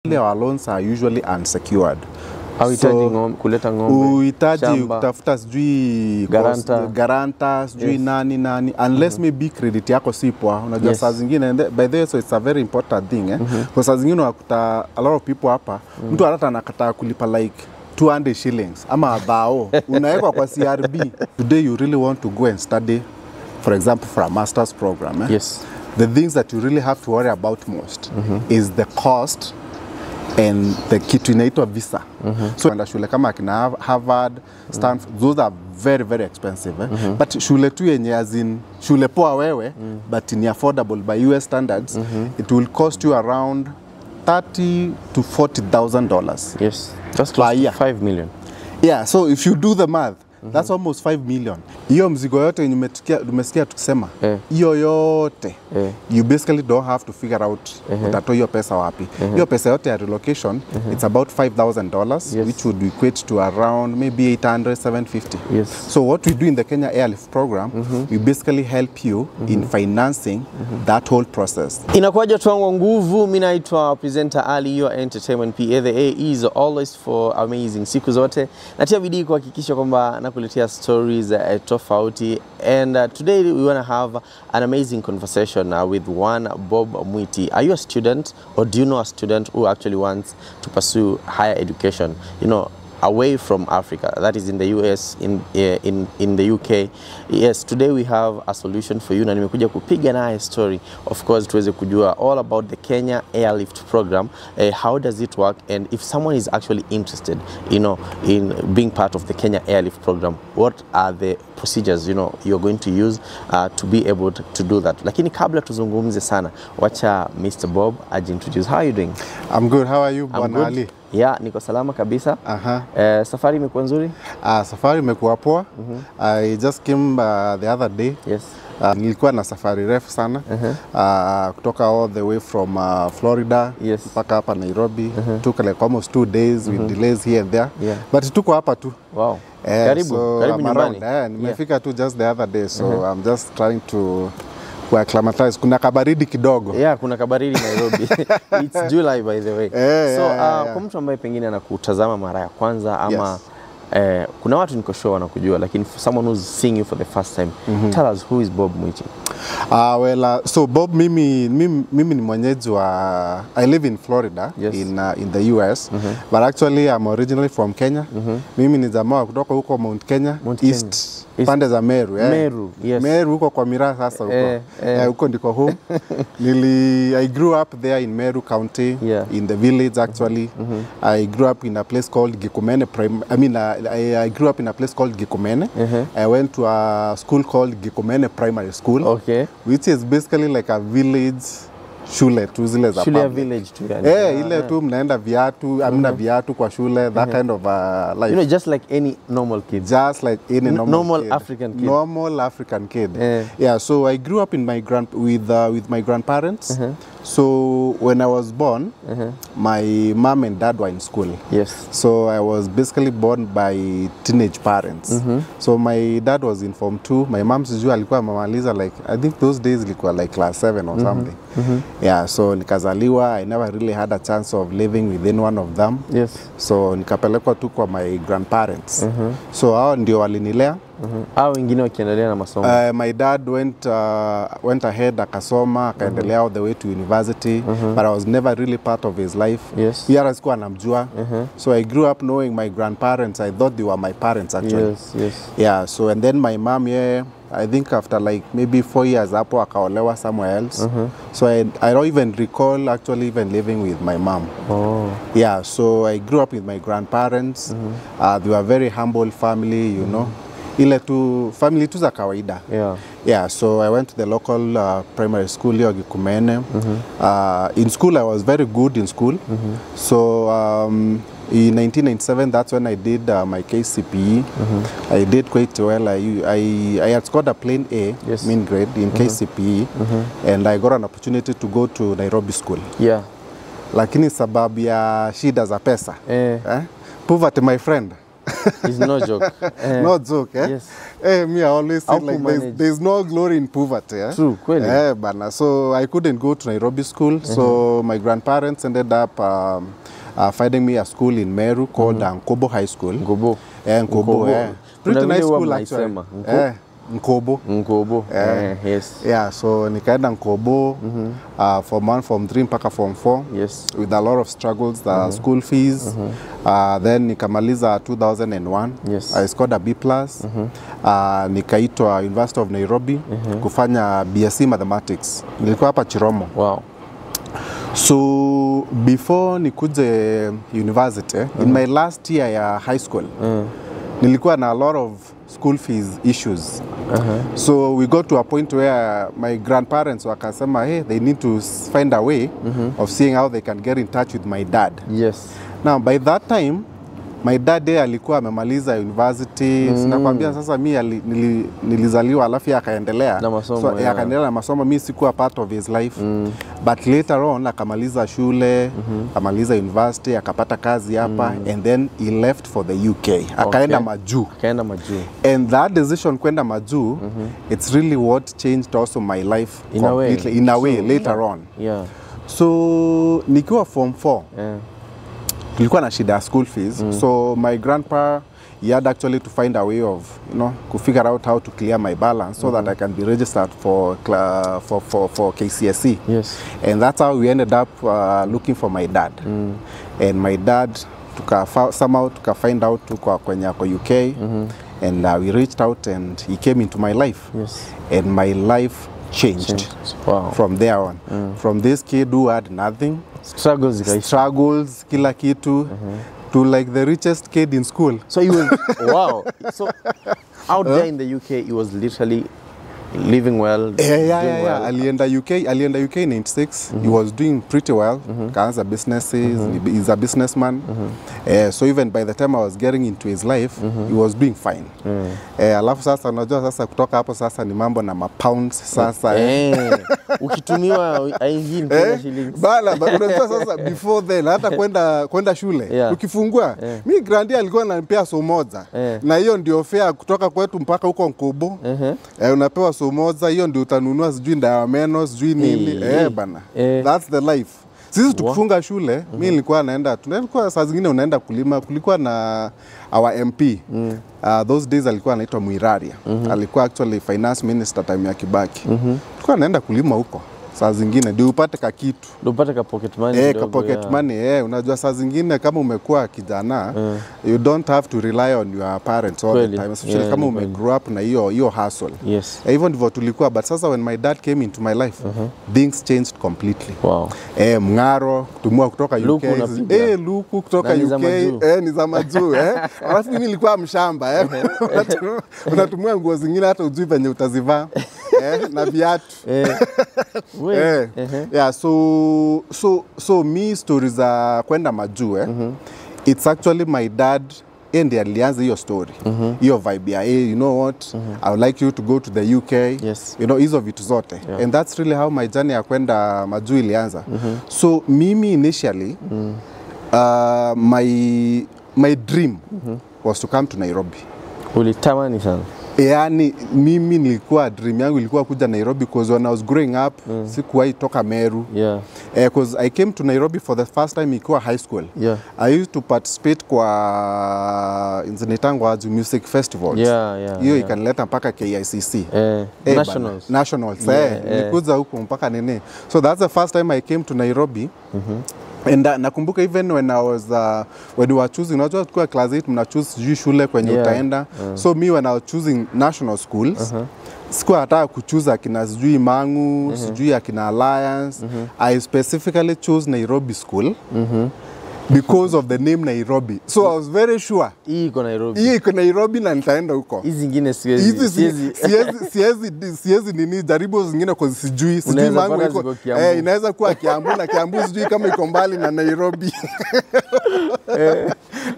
Our loans are usually unsecured. Kuleta ngombe, uhitaji kutafuta sijui garanta sijui nani unless maybe credit yako si poa. Unajua saa zingine, by the way, so it's a very important thing kwa saa zingine wakuta a lot of people hapa mtu hata anakataa kulipa like 200 shillings ama dhao unawekwa kwa CRB. Today you really want to go and study, for example, for a master's program. The things that you really have to worry about most is the cost and the kitu inaitwa visa. So and shule kama kina Harvard, Stanford, those are very very expensive. But shule tu yenye as in shule poa wewe but ni affordable by US standards, it will cost you around $30,000 to $40,000. Yes, that's close to 5 million. Yeah, so if you do the math, that's almost 5 million. Hiyo mzigo yote umesikia tukisema, hiyo yote, you basically don't have to figure out utatoa hiyo pesa wapi. Hiyo pesa yote ya relocation, it's about $5,000, which would equate to around maybe 800, 750. So what we do in the Kenya Airlift program, we basically help you in financing that whole process. Inakuwaje tuango nguvu, mimi naitwa presenter Ali, your entertainment PA. The A is always for amazing siku zote. Natia bidii kuhakikisha kwamba nakuletea stories tofauti, and today we want to have an amazing conversation with one Bob Mwiti. Are you a student, or do you know a student who actually wants to pursue higher education, you know, away from Africa, that is in the US, in the UK? Yes, today we have a solution for you, na nimekuja kupiga naye story, of course tuweze kujua all about the Kenya Airlift program, how does it work, and if someone is actually interested, you know, in being part of the Kenya Airlift program, what are the procedures, you know, you're going to use to be able to do that. Lakini kabla tuzungumze sana, wacha Mr. Bob introduce. How are you doing? I'm good. How are you, Bwana Ali? Yeah, niko salama kabisa. Safari imekuwa nzuri? Safari imekuwa poa. I just came the other day. Yes. Nilikuwa na safari refu sana. Kutoka all the way from Florida mpaka hapa Nairobi. Took like almost 2 days with delays here and there. But tuko hapa tu. Wow. Karibu nyumbani. Nimefika tu just the other day, so I'm just trying to acclimatize. Kuna kabaridi kidogo. Yeah, kuna kabaridi Nairobi. It's July, by the way. Kwa mtu ambaye pengine anakutazama mara ya kwanza ama kuna watu niko sure wanakujua, lakini for someone who's seeing you for the first time, tell us, who is Bob Mwiti? So Bob, mimi ni mwenyeji wa, I live in Florida, in the US, but actually I'm originally from Kenya. Mimi ni jamaa kutoka huko Mount Kenya, East pande za Meru. Meru huko kwa Mira sasa huko. Huko ndiko home. I grew up there in Meru County, in the village actually. I grew up in a place called Gikumene I grew up in a place called Gikumene. I went to a school called Gikumene Primary School, which is basically like a village shule tu zile za shule village tu yani. Ile tu mnaenda viatu, amna viatu kwa shule, that kind of life. You know, just like any normal kid. Just like any normal kid. African kid. Normal African kid. Yeah, so I grew up in my with my grandparents. So when I was born, my mom and dad were in school. So I was basically born by teenage parents. So my dad was in Form 2. My mom sijui alikuwa amemaliza like, I think those days ilikuwa like class 7 or something. Yeah, so nikazaliwa. I never really had a chance of living within one of them. So nikapelekwa tu kwa my grandparents. So hao ndio walinilea. Hao wengine wakiendelea na masomo. My dad went ahead akasoma, akaendelea all the way to university, but I was never really part of his life. Yara sikuwa namjua. So I grew up knowing my grandparents. I thought they were my parents actually. Yeah, so and then my mom, I think after like maybe 4 years hapo akaolewa somewhere else. So I don't even recall actually even living with my mom. Yeah, so I grew up with my grandparents. They were a very humble family, you know. Ile tu family tu za kawaida. Yeah, so I went to the local primary school here Gikumene. In school I was very good in school. So in 1997, that's when I did my KCPE. I did quite well. I had scored a plain A, mean grade in KCPE, and I got an opportunity to go to Nairobi school. Lakini sababu ya shida za pesa. Poverty, my friend. It's no joke. No joke, eh? Yes. Me, I always say like there's no glory in poverty, eh? True, kweli. Bana. So I couldn't go to Nairobi school, so my grandparents ended up finding me a school in Meru called Nkobo High School. Nkobo. Nkobo, yeah. Pretty nice school actually. Nkobo. Nkobo. Yes. Yeah, so nikaenda Nkobo form 1, form 3 mpaka form 4. Yes. With a lot of struggles, the school fees. Then nikamaliza 2001. Yes. I scored a B+. Nikaitwa University of Nairobi kufanya BSc Mathematics. Nilikuwa hapa Chiromo. Wow. So before nikuje university, in my last year ya high school, nilikuwa na a lot of school fees issues. So we got to a point where my grandparents wakasema, hey, they need to find a way of seeing how they can get in touch with my dad. Yes. Now by that time, my dad alikuwa amemaliza university. Sinakwambia sasa mimi nilizaliwa alafu akaendelea na masomo. So akaendelea na masomo, mimi sikuwa part of his life. But later on akamaliza shule, akamaliza university, akapata kazi hapa and then he left for the UK. Akaenda Majuu. Akaenda Majuu. And that decision kwenda Majuu, it's really what changed also my life completely in a way later on. Yeah. So nikiwa form 4. Nilikuwa na shida school fees. So my grandpa, he had actually to find a way of, to figure out how to clear my balance so that I can be registered for KCSE. Yes. And that's how we ended up looking for my dad. And my dad somehow find out kwenye ako UK. And we reached out and he came into my life. Yes. And my life changed. Wow. From there on. From this kid who had nothing, struggles, kila kitu, to like the richest kid in school. So he was, wow. So out there in the UK, he was literally living well. Yeah. Alienda UK in 96. He was doing pretty well. Kaanza businesses. He's a businessman. So even by the time I was getting into his life, he was doing fine. Alafu sasa unajua sasa kutoka hapo sasa ni mambo na pounds sasa. Ukitumiwa aingi Kenya shillings. Bala, unajua sasa before then hata kwenda shule. Ukifungua, mimi grandi alikuwa ananipea so moja. Na hiyo ndio fare kutoka kwetu mpaka huko Nkobo. Unapewa so moja, hiyo ndio utanunua sijui ndawa meno, sijui nini. Bana. That's the life. Sisi tukifunga shule, mimi nilikuwa naenda, tulikuwa saa zingine unaenda kulima, kulikuwa na our MP. Those days alikuwa anaitwa Muiraria. Alikuwa actually finance minister time ya Kibaki. Tulikuwa naenda kulima huko. Saa zingine ndio upate ka kitu. Ndio upate ka pocket money. Ka pocket money. Unajua saa zingine kama umekuwa kijana, you don't have to rely on your parents all the time. Especially kama umegrow up na hiyo hustle. Yes. Even ndivyo tulikuwa, but sasa when my dad came into my life, things changed completely. Wow. Mngaro, kutumua kutoka UK. Luku kutoka UK. Ni za Majuu. Alafu mimi nilikuwa mshamba. Unatumua nguo zingine hata ujui venye utazivaa. Na viatu. Yeah, so me stories za kwenda Majuu, it's actually my dad and alianza hiyo story. Hiyo vibe ya, hey, you know what? I would like you to go to the UK. Yes. Hizo vitu zote. And that's really how my journey ya kwenda Majuu ilianza. So mimi initially my dream was to come to Nairobi. Ulitamani sana. Yani mimi nilikuwa dream yangu ilikuwa kuja Nairobi because when I was growing up sikuwahi toka Meru. Because I came to Nairobi for the first time ikiwa high school. I used to participate kwa inzinitangwa music festivals. Hiyo ikanileta mpaka KICC. Nationals. Nilikuja huko mpaka nini. So that's the first time I came to Nairobi. And nakumbuka even when I was when we were choosing, unajua tukua class 8 mna choose shule kwenye utaenda. So me when I was choosing national schools, sikuwa hata kuchoose akina sijui Mangu, sijui akina Alliance. I specifically chose Nairobi school. Because of the name Nairobi. So I was very sure. Hii iko Nairobi. Hii iko Nairobi na nitaenda huko. Hizi zingine siwezi. Siwezi nini jaribu zingine kwa sijui Mangu iko. Inaweza kuwa Kiambu na Kiambu sijui kama iko mbali na Nairobi.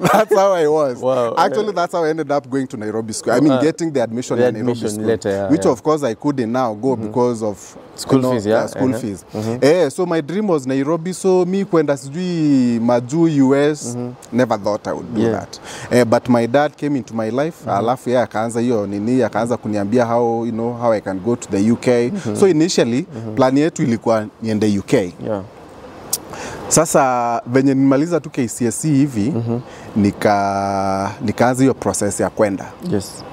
That's how I was. Wow. Actually, that's how I ended up going to Nairobi School. I mean, getting the admission in Nairobi School, letter, which of course I couldn't now go because of school fees, yeah. School fees. So my dream was Nairobi. So me kwenda sijui maju US, never thought I would do that. But my dad came into my life. Alafu yeye akaanza hiyo nini, akaanza kuniambia how how I can go to the UK. So initially plan yetu ilikuwa niende UK. Yeah. Sasa venye nimaliza tu KCSE hivi nikaanza hiyo process ya kwenda. Yes.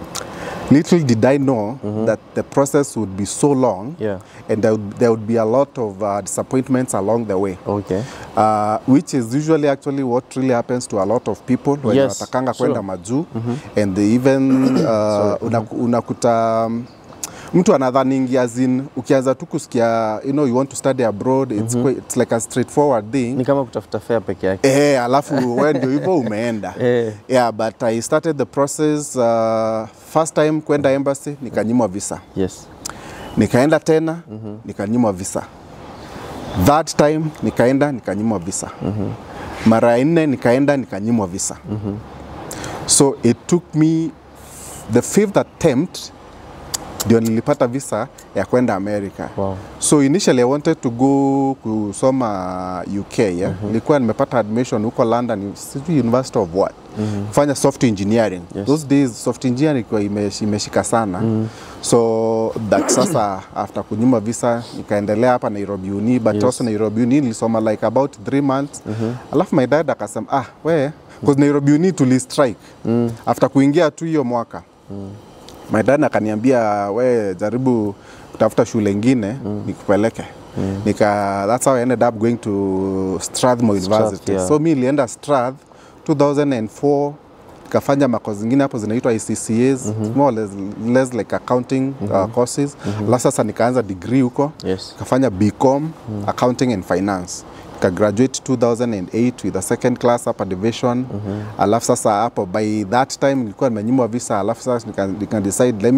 Little did I know that the process would be so long, and there would be a lot of disappointments along the way. Okay. Which is usually actually what really happens to a lot of people when watakanga kwenda maju, and they even unakuta mtu anadhaningi as in ukianza tu kusikia you want to study abroad, it's like a straightforward thing. Ni kama kutafuta fare peke yake. Alafu wewe ndio hivyo umeenda. Yeah, but I started the process first time kwenda embassy nikanyimwa visa. Yes. Nikaenda tena nikanyimwa visa. That time nikaenda nikanyimwa visa. Mara 4 nikaenda nikanyimwa visa. So it took me the 5th attempt ndio nilipata visa ya kwenda America. Wow. So initially I wanted to go kusoma UK. Nilikuwa nimepata admission huko London, University of what? Kufanya software engineering. Those days software engineering kwa imeshika sana. So that sasa after kunyima visa nikaendelea hapa Nairobi Uni, but also Nairobi Uni nilisoma like about 3 months. Alafu my dad akasema because Nairobi Uni tuli strike after kuingia tu hiyo mwaka. My dad akaniambia we jaribu kutafuta shule nyingine nikupeleke. That's how I ended up going to Strathmore University. So mi nilienda Strath 2004, nikafanya makozi zingine hapo zinaitwa ICCAs, more or less like accounting courses. Sasa nikaanza degree huko. Nikafanya BCom, accounting and finance. I graduated 2008 with a second class upper division. Alafu sasa hapo by that time nilikuwa nimenyimwa visa. Alafu sasa nika decide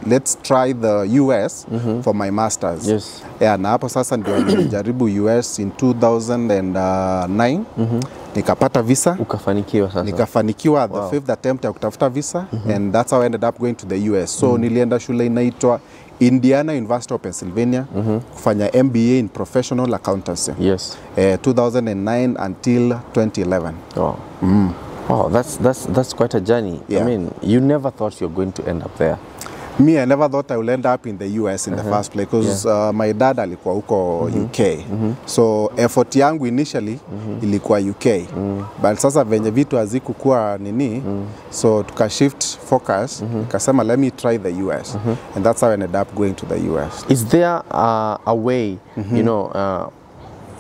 let's try the US for my masters. Na hapo sasa ndio nilijaribu US in 2009. Nikapata visa. Ukafanikiwa sasa. Nikafanikiwa the 5th attempt ya kutafuta visa, and that's how I ended up going to the US. So nilienda shule inaitwa Indiana University of Pennsylvania kufanya MBA in professional accountancy. 2009 until 2011. Wow, that's quite a journey. I mean, you never thought you're going to end up there. Me, I never thought I would end up in the US in the first place, because my dad alikuwa huko UK. So effort yangu initially ilikuwa UK. But sasa venye vitu hazikukuwa nini, so tuka shift focus, nikasema let me try the US. And that's how I ended up going to the US. Is there a way,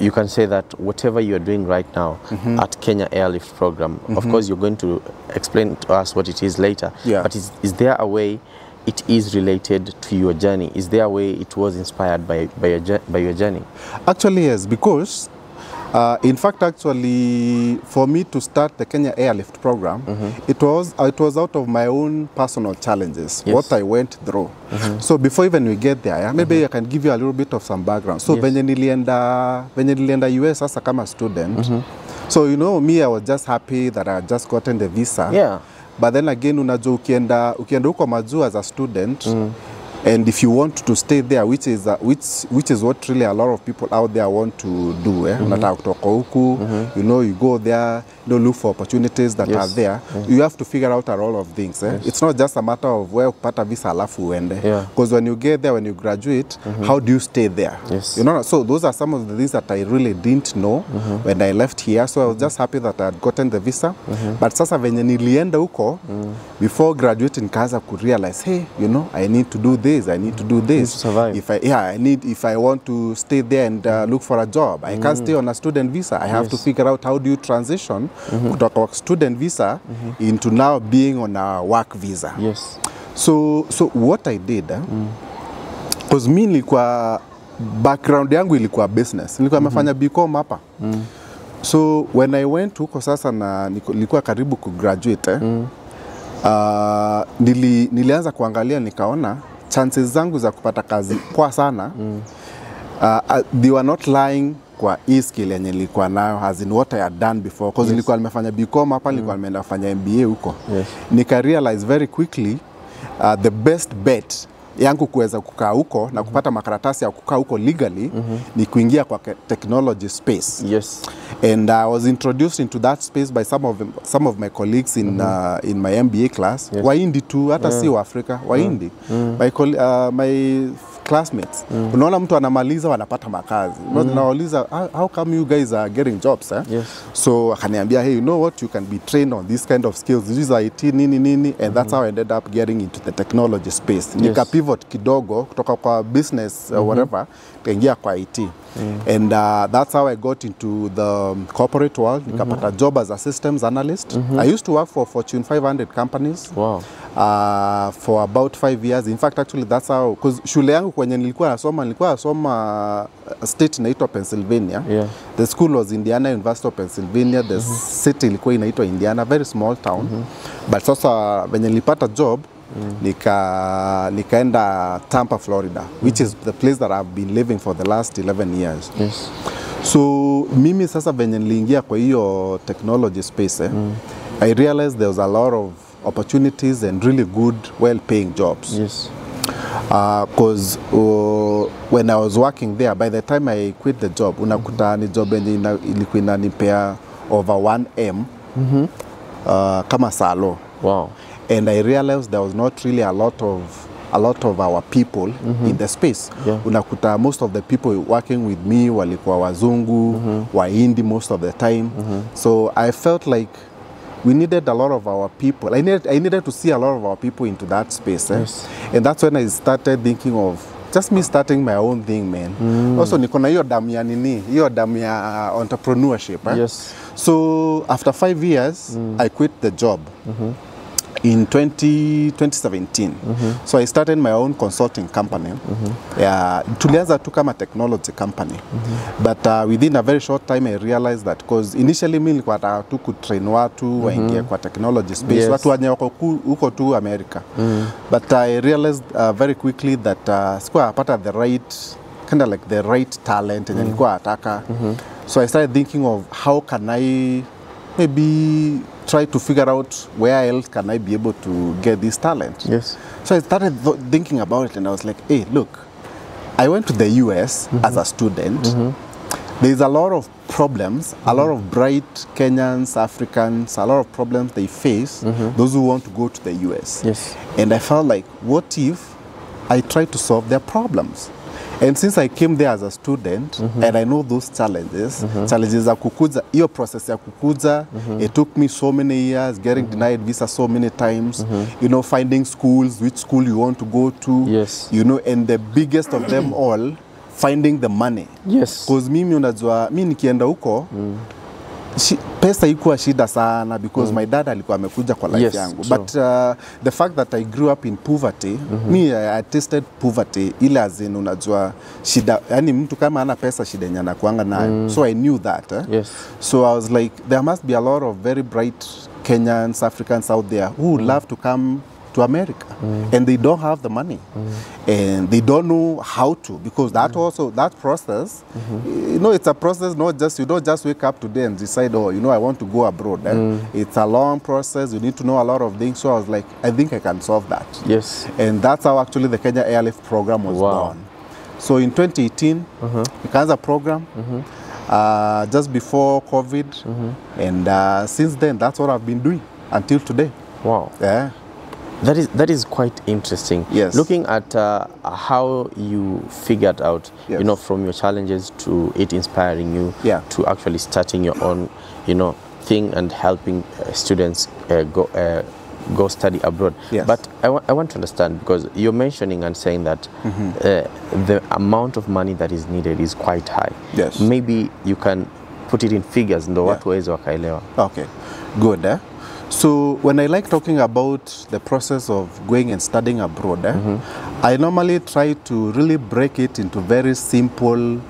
you can say that whatever you are doing right now at Kenya Airlift program, of course you're going to explain to us what it is later, but is there a way it is related to your journey? Is there a way it was inspired by your journey? Actually, yes, because in fact, actually, for me to start the Kenya Airlift program, it was out of my own personal challenges, what I went through. So before even we get there, maybe I can give you a little bit of some background. So venye nilienda US as a student, so me, I was just happy that I had just gotten the visa. But then again, unajua ukienda huko maju as a student, and if you want to stay there, which is what really a lot of people out there want to do, unataka kutoka huku, you go there, look for opportunities that are there. You have to figure out a lot of things. It's not just a matter of where kupata visa alafu uende. Because when you get there, when you graduate, how do you stay there? So those are some of the things that I really didn't know when I left here. So I was just happy that I had gotten the visa. But sasa venye nilienda huko, before graduating, nikaanza kurealize, hey, I need to do this. I need to do this. To survive. If I want to stay there and look for a job, I can't stay on a student visa. I have to figure out how do you transition kutoka student visa into now being on a work visa. So what I did, because me nilikuwa background yangu ilikuwa business. Nilikuwa nimefanya BCom hapa. So when I went huko sasa na nilikuwa karibu kugraduate, nilianza kuangalia nikaona chances zangu za kupata kazi poa sana, they were not lying kwa skill yenye nilikuwa nayo as in what I had done before because nilikuwa nimefanya BCom hapa, nilikuwa nimeenda kufanya MBA huko. Nika realize very quickly the best bet yangu kuweza kukaa huko na kupata makaratasi ya kukaa huko legally ni kuingia kwa technology space. And I was introduced into that space by some of my colleagues in my MBA class. Waindi tu, hata si wa Afrika, Waindi. My classmates. Unaona mtu anamaliza wanapata makazi. Nawauliza, how come you guys are getting jobs? So akaniambia, hey, you know what, you can be trained on this kind of skills. This is IT, nini, and that's how I ended up getting into the technology space. Nika pivot kidogo kutoka kwa business whatever, kaingia kwa IT. And that's how I got into the corporate world. Nikapata job as a systems analyst. I used to work for Fortune 500 companies. For about 5 years. In fact, actually, that's how, because shule yangu kwenye nilikuwa nasoma state inaitwa Pennsylvania. The school was Indiana University of Pennsylvania. The city ilikuwa inaitwa Indiana, very small town. But sasa venye nilipata job, nikaenda Tampa, Florida, which is the place that I've been living for the last 11 years. So mimi sasa venye niliingia kwa hiyo technology space, I realized there was a lot of opportunities and really good, well-paying jobs. Because when I was working there, by the time I quit the job, unakuta ni job yenye ilikuwa inanipea over 1M kama salo. And I realized there was not really a lot of our people in the space. Unakuta most of the people working with me walikuwa wazungu, Wahindi most of the time. So I felt like we needed a lot of our people. I needed to see a lot of our people into that space. And that's when I started thinking of just me starting my own thing, man. Also, niko na hiyo damu ya nini, hiyo damu ya entrepreneurship. So after 5 years, I quit the job. In 2017. So I started my own consulting company. Tulianza tu kama technology company. But within a very short time I realized that, because initially mimi nilikuwa nataka tu kutrain watu waingie kwa technology space, watu wenye wako huko tu America. But I realized very quickly that sikuwa napata the right talent yenye nilikuwa nataka. So I started thinking of how can I maybe try to figure out where else can I be able to get this talent. So I started thinking about it, and I was like, hey, look, I went to the U.S. as a student. There's a lot of problems, a lot of bright Kenyans, Africans, a lot of problems they face, those who want to go to the U.S. And I felt like, what if I try to solve their problems? And since I came there as a student, and I know those challenges, challenges za kukuja, hiyo process ya kukuja, it took me so many years, getting denied visa so many times, you know, finding schools, which school you want to go to, you know, and the biggest of them all, finding the money. Because mimi unajua, mimi nikienda huko, pesa ikuwa shida sana because my dad alikuwa amekuja kwa life yangu. But the fact that I grew up in poverty, me I tasted poverty ile azin unajua shida, yani mtu kama ana pesa shida yenye anakuanga nayo. So I knew that. So I was like, there must be a lot of very bright Kenyans, Africans out there who would love to come to America, and they don't have the money, and they don't know how to, because that also, that process, you know, it's a process, not just, you don't just wake up today and decide, oh, you know, I want to go abroad. It's a long process, you need to know a lot of things. So I was like, I think I can solve that. And that's how actually the Kenya Airlift program was born. So in 2018, nikaanza program just before COVID, and since then, that's what I've been doing until today. That is quite interesting. Looking at how you figured out, you know, from your challenges to it inspiring you to actually starting your own, you know, thing and helping students go study abroad. But I want to understand, because you're mentioning and saying that the amount of money that is needed is quite high. Maybe you can put it in figures, ndo watu waweze wakaelewa. Okay, good. So when I like talking about the process of going and studying abroad, I normally try to really break it into very simple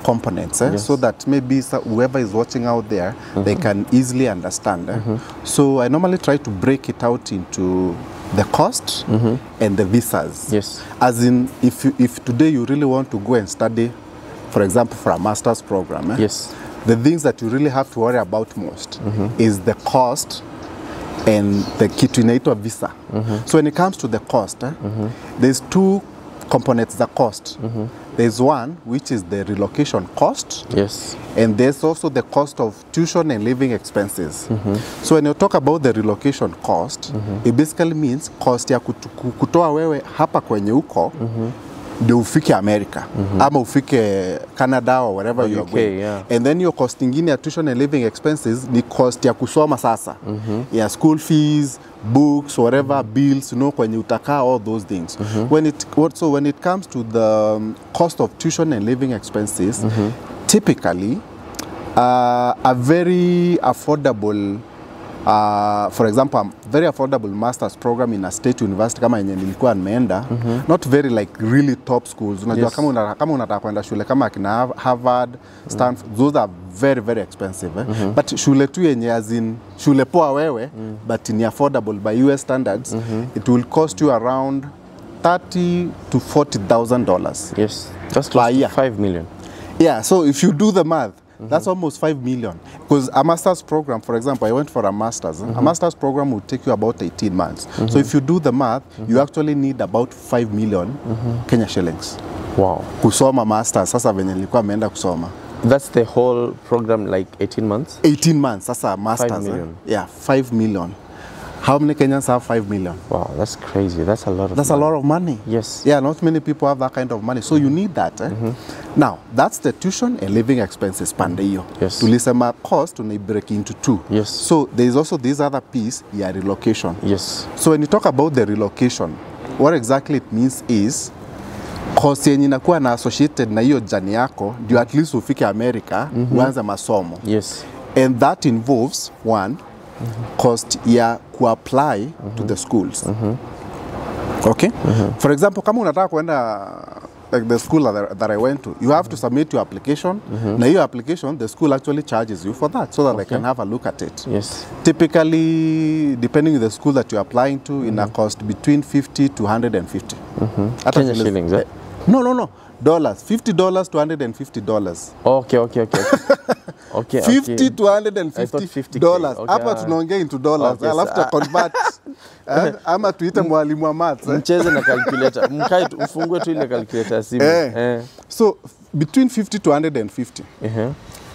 components, so that maybe whoever is watching out there, they can easily understand. So I normally try to break it out into the cost and the visas. As in, if today you really want to go and study for example, for a master's program, yes, the things that you really have to worry about most is the cost and the kitu inaitwa visa. So when it comes to the cost, there's two components, the cost. There's one which is the relocation cost. Yes. And there's also the cost of tuition and living expenses. So when you talk about the relocation cost, it basically means cost ya kutoa wewe hapa kwenye uko ndio ufike America ama ufike Canada or wherever you are going. Yeah. And then your cost ingine ya tuition and living expenses ni cost ya kusoma sasa. Yeah, school fees, books, whatever, bills, you know, kwenye utakaa, all those things. So when it comes to the cost of tuition and living expenses, typically a very affordable for example, a very affordable master's program in a state university kama yenye nilikuwa nimeenda, not very like really top schools. Unajua kama unataka kwenda shule kama kina Harvard, Stanford, those are very very expensive. But shule tu yenye as in shule poa wewe, but ni affordable by US standards, it will cost you around $30,000 to $40,000. Yes, that's close to 5 million. Yeah, so if you do the math, that's almost 5 million. Because a master's program, for example, I went for a master's. A master's program will take you about 18 months. So if you do the math, you actually need about 5 million Kenya shillings. Wow. Kusoma masters, sasa venye nilikuwa ameenda kusoma. That's the whole program, like 18 months? 18 months, sasa masters. 5 million. Yeah, 5 million. How many Kenyans have 5 million? Wow, that's crazy. That's a lot of That's money. a lot of money. Yes. Yeah, not many people have that kind of money. So you need that. Now, that's the tuition and living expenses pande hiyo. Yes. Tulisema cost tunai break into two. Yes. So there's also this other piece, yeah, relocation. Yes. So when you talk about the relocation, what exactly it means is cost yenye inakuwa na associated na hiyo jani yako ndio at least ufike America uanze masomo. Yes. And that involves one, cost ya kuapply to the schools. Okay? For example, kama unataka kwenda like the school that I went to, you have to submit your application. Na your application, the school actually charges you for that so that they can have a look at it. Yes. Typically, depending on the school that you're applying to, in a cost between 50 to 150. Kenya shillings, eh? No. Dollars. $50 to $150. Okay. Okay. 50 to $150. Hapa tunaongea into dollars. Okay, I'll have to convert. Ama tuite mwalimu wa maths. Mcheze na calculator. Mkae ufungue tu ile calculator simu. So between 50 to 150.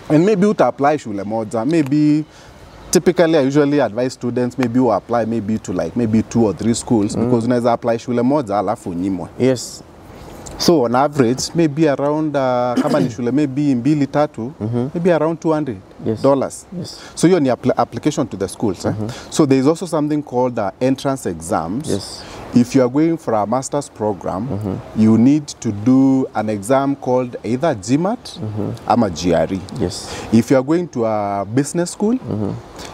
And maybe uta apply shule moja. Maybe typically I usually advise students maybe you apply maybe to like maybe 2 or 3 schools because unaweza apply shule moja alafu unyimwe. Yes. So on average, maybe around kama ni shule maybe mbili tatu, maybe around $200. Yes. So you need application to the schools. So there is also something called entrance exams. Yes. If you are going for a master's program, you need to do an exam called either GMAT or GRE. Yes. If you are going to a business school,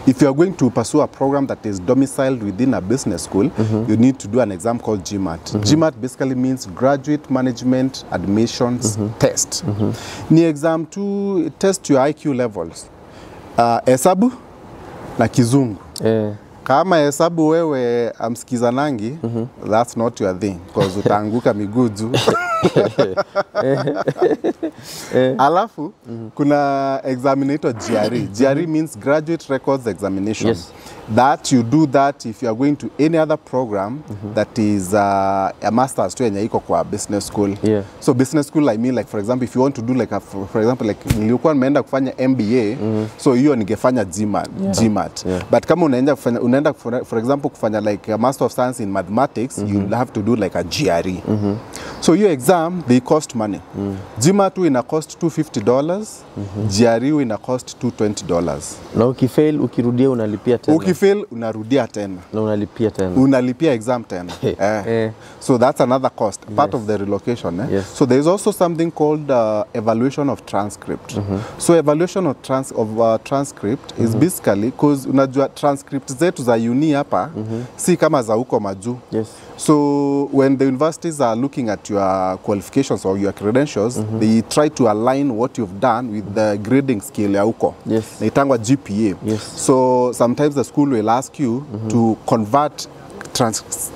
if you are going to pursue a program that is domiciled within a business school, you need to do an exam called GMAT. GMAT basically means Graduate Management Admissions Test. Ni exam to test your IQ levels. Hesabu na kizungu. Kama hesabu wewe amsikizanangi, that's not your thing because utaanguka miguu juu. Alafu kuna exam inaitwa GRE. GRE means Graduate Records Examination. Yes. That you do that if you are going to any other program that is a master's tu yenye iko kwa business school. Yeah. So business school I mean like for example if you want to do like for example like nilikuwa nimeenda kufanya MBA, so hiyo ningefanya GMAT. But kama unaenda for example kufanya like a Master of Science in Mathematics, you'll have to do like a GRE. So your exam they cost money. GMAT ina cost $250, GRE ina cost $220. Na ukifail ukirudia unalipia tena. Ukifail unarudia tena. Na unalipia tena. Unalipia exam tena. So that's another cost, part of the relocation. Yes. So there's also something called evaluation of transcript. So evaluation of transcript is basically because unajua transcript zetu za uni hapa si kama za huko majuu. Yes. So when the universities are looking at your qualifications or your credentials, they try to align what you've done with the grading scale ya huko. Yes. Naitangwa GPA. Yes. So sometimes the school will ask you to convert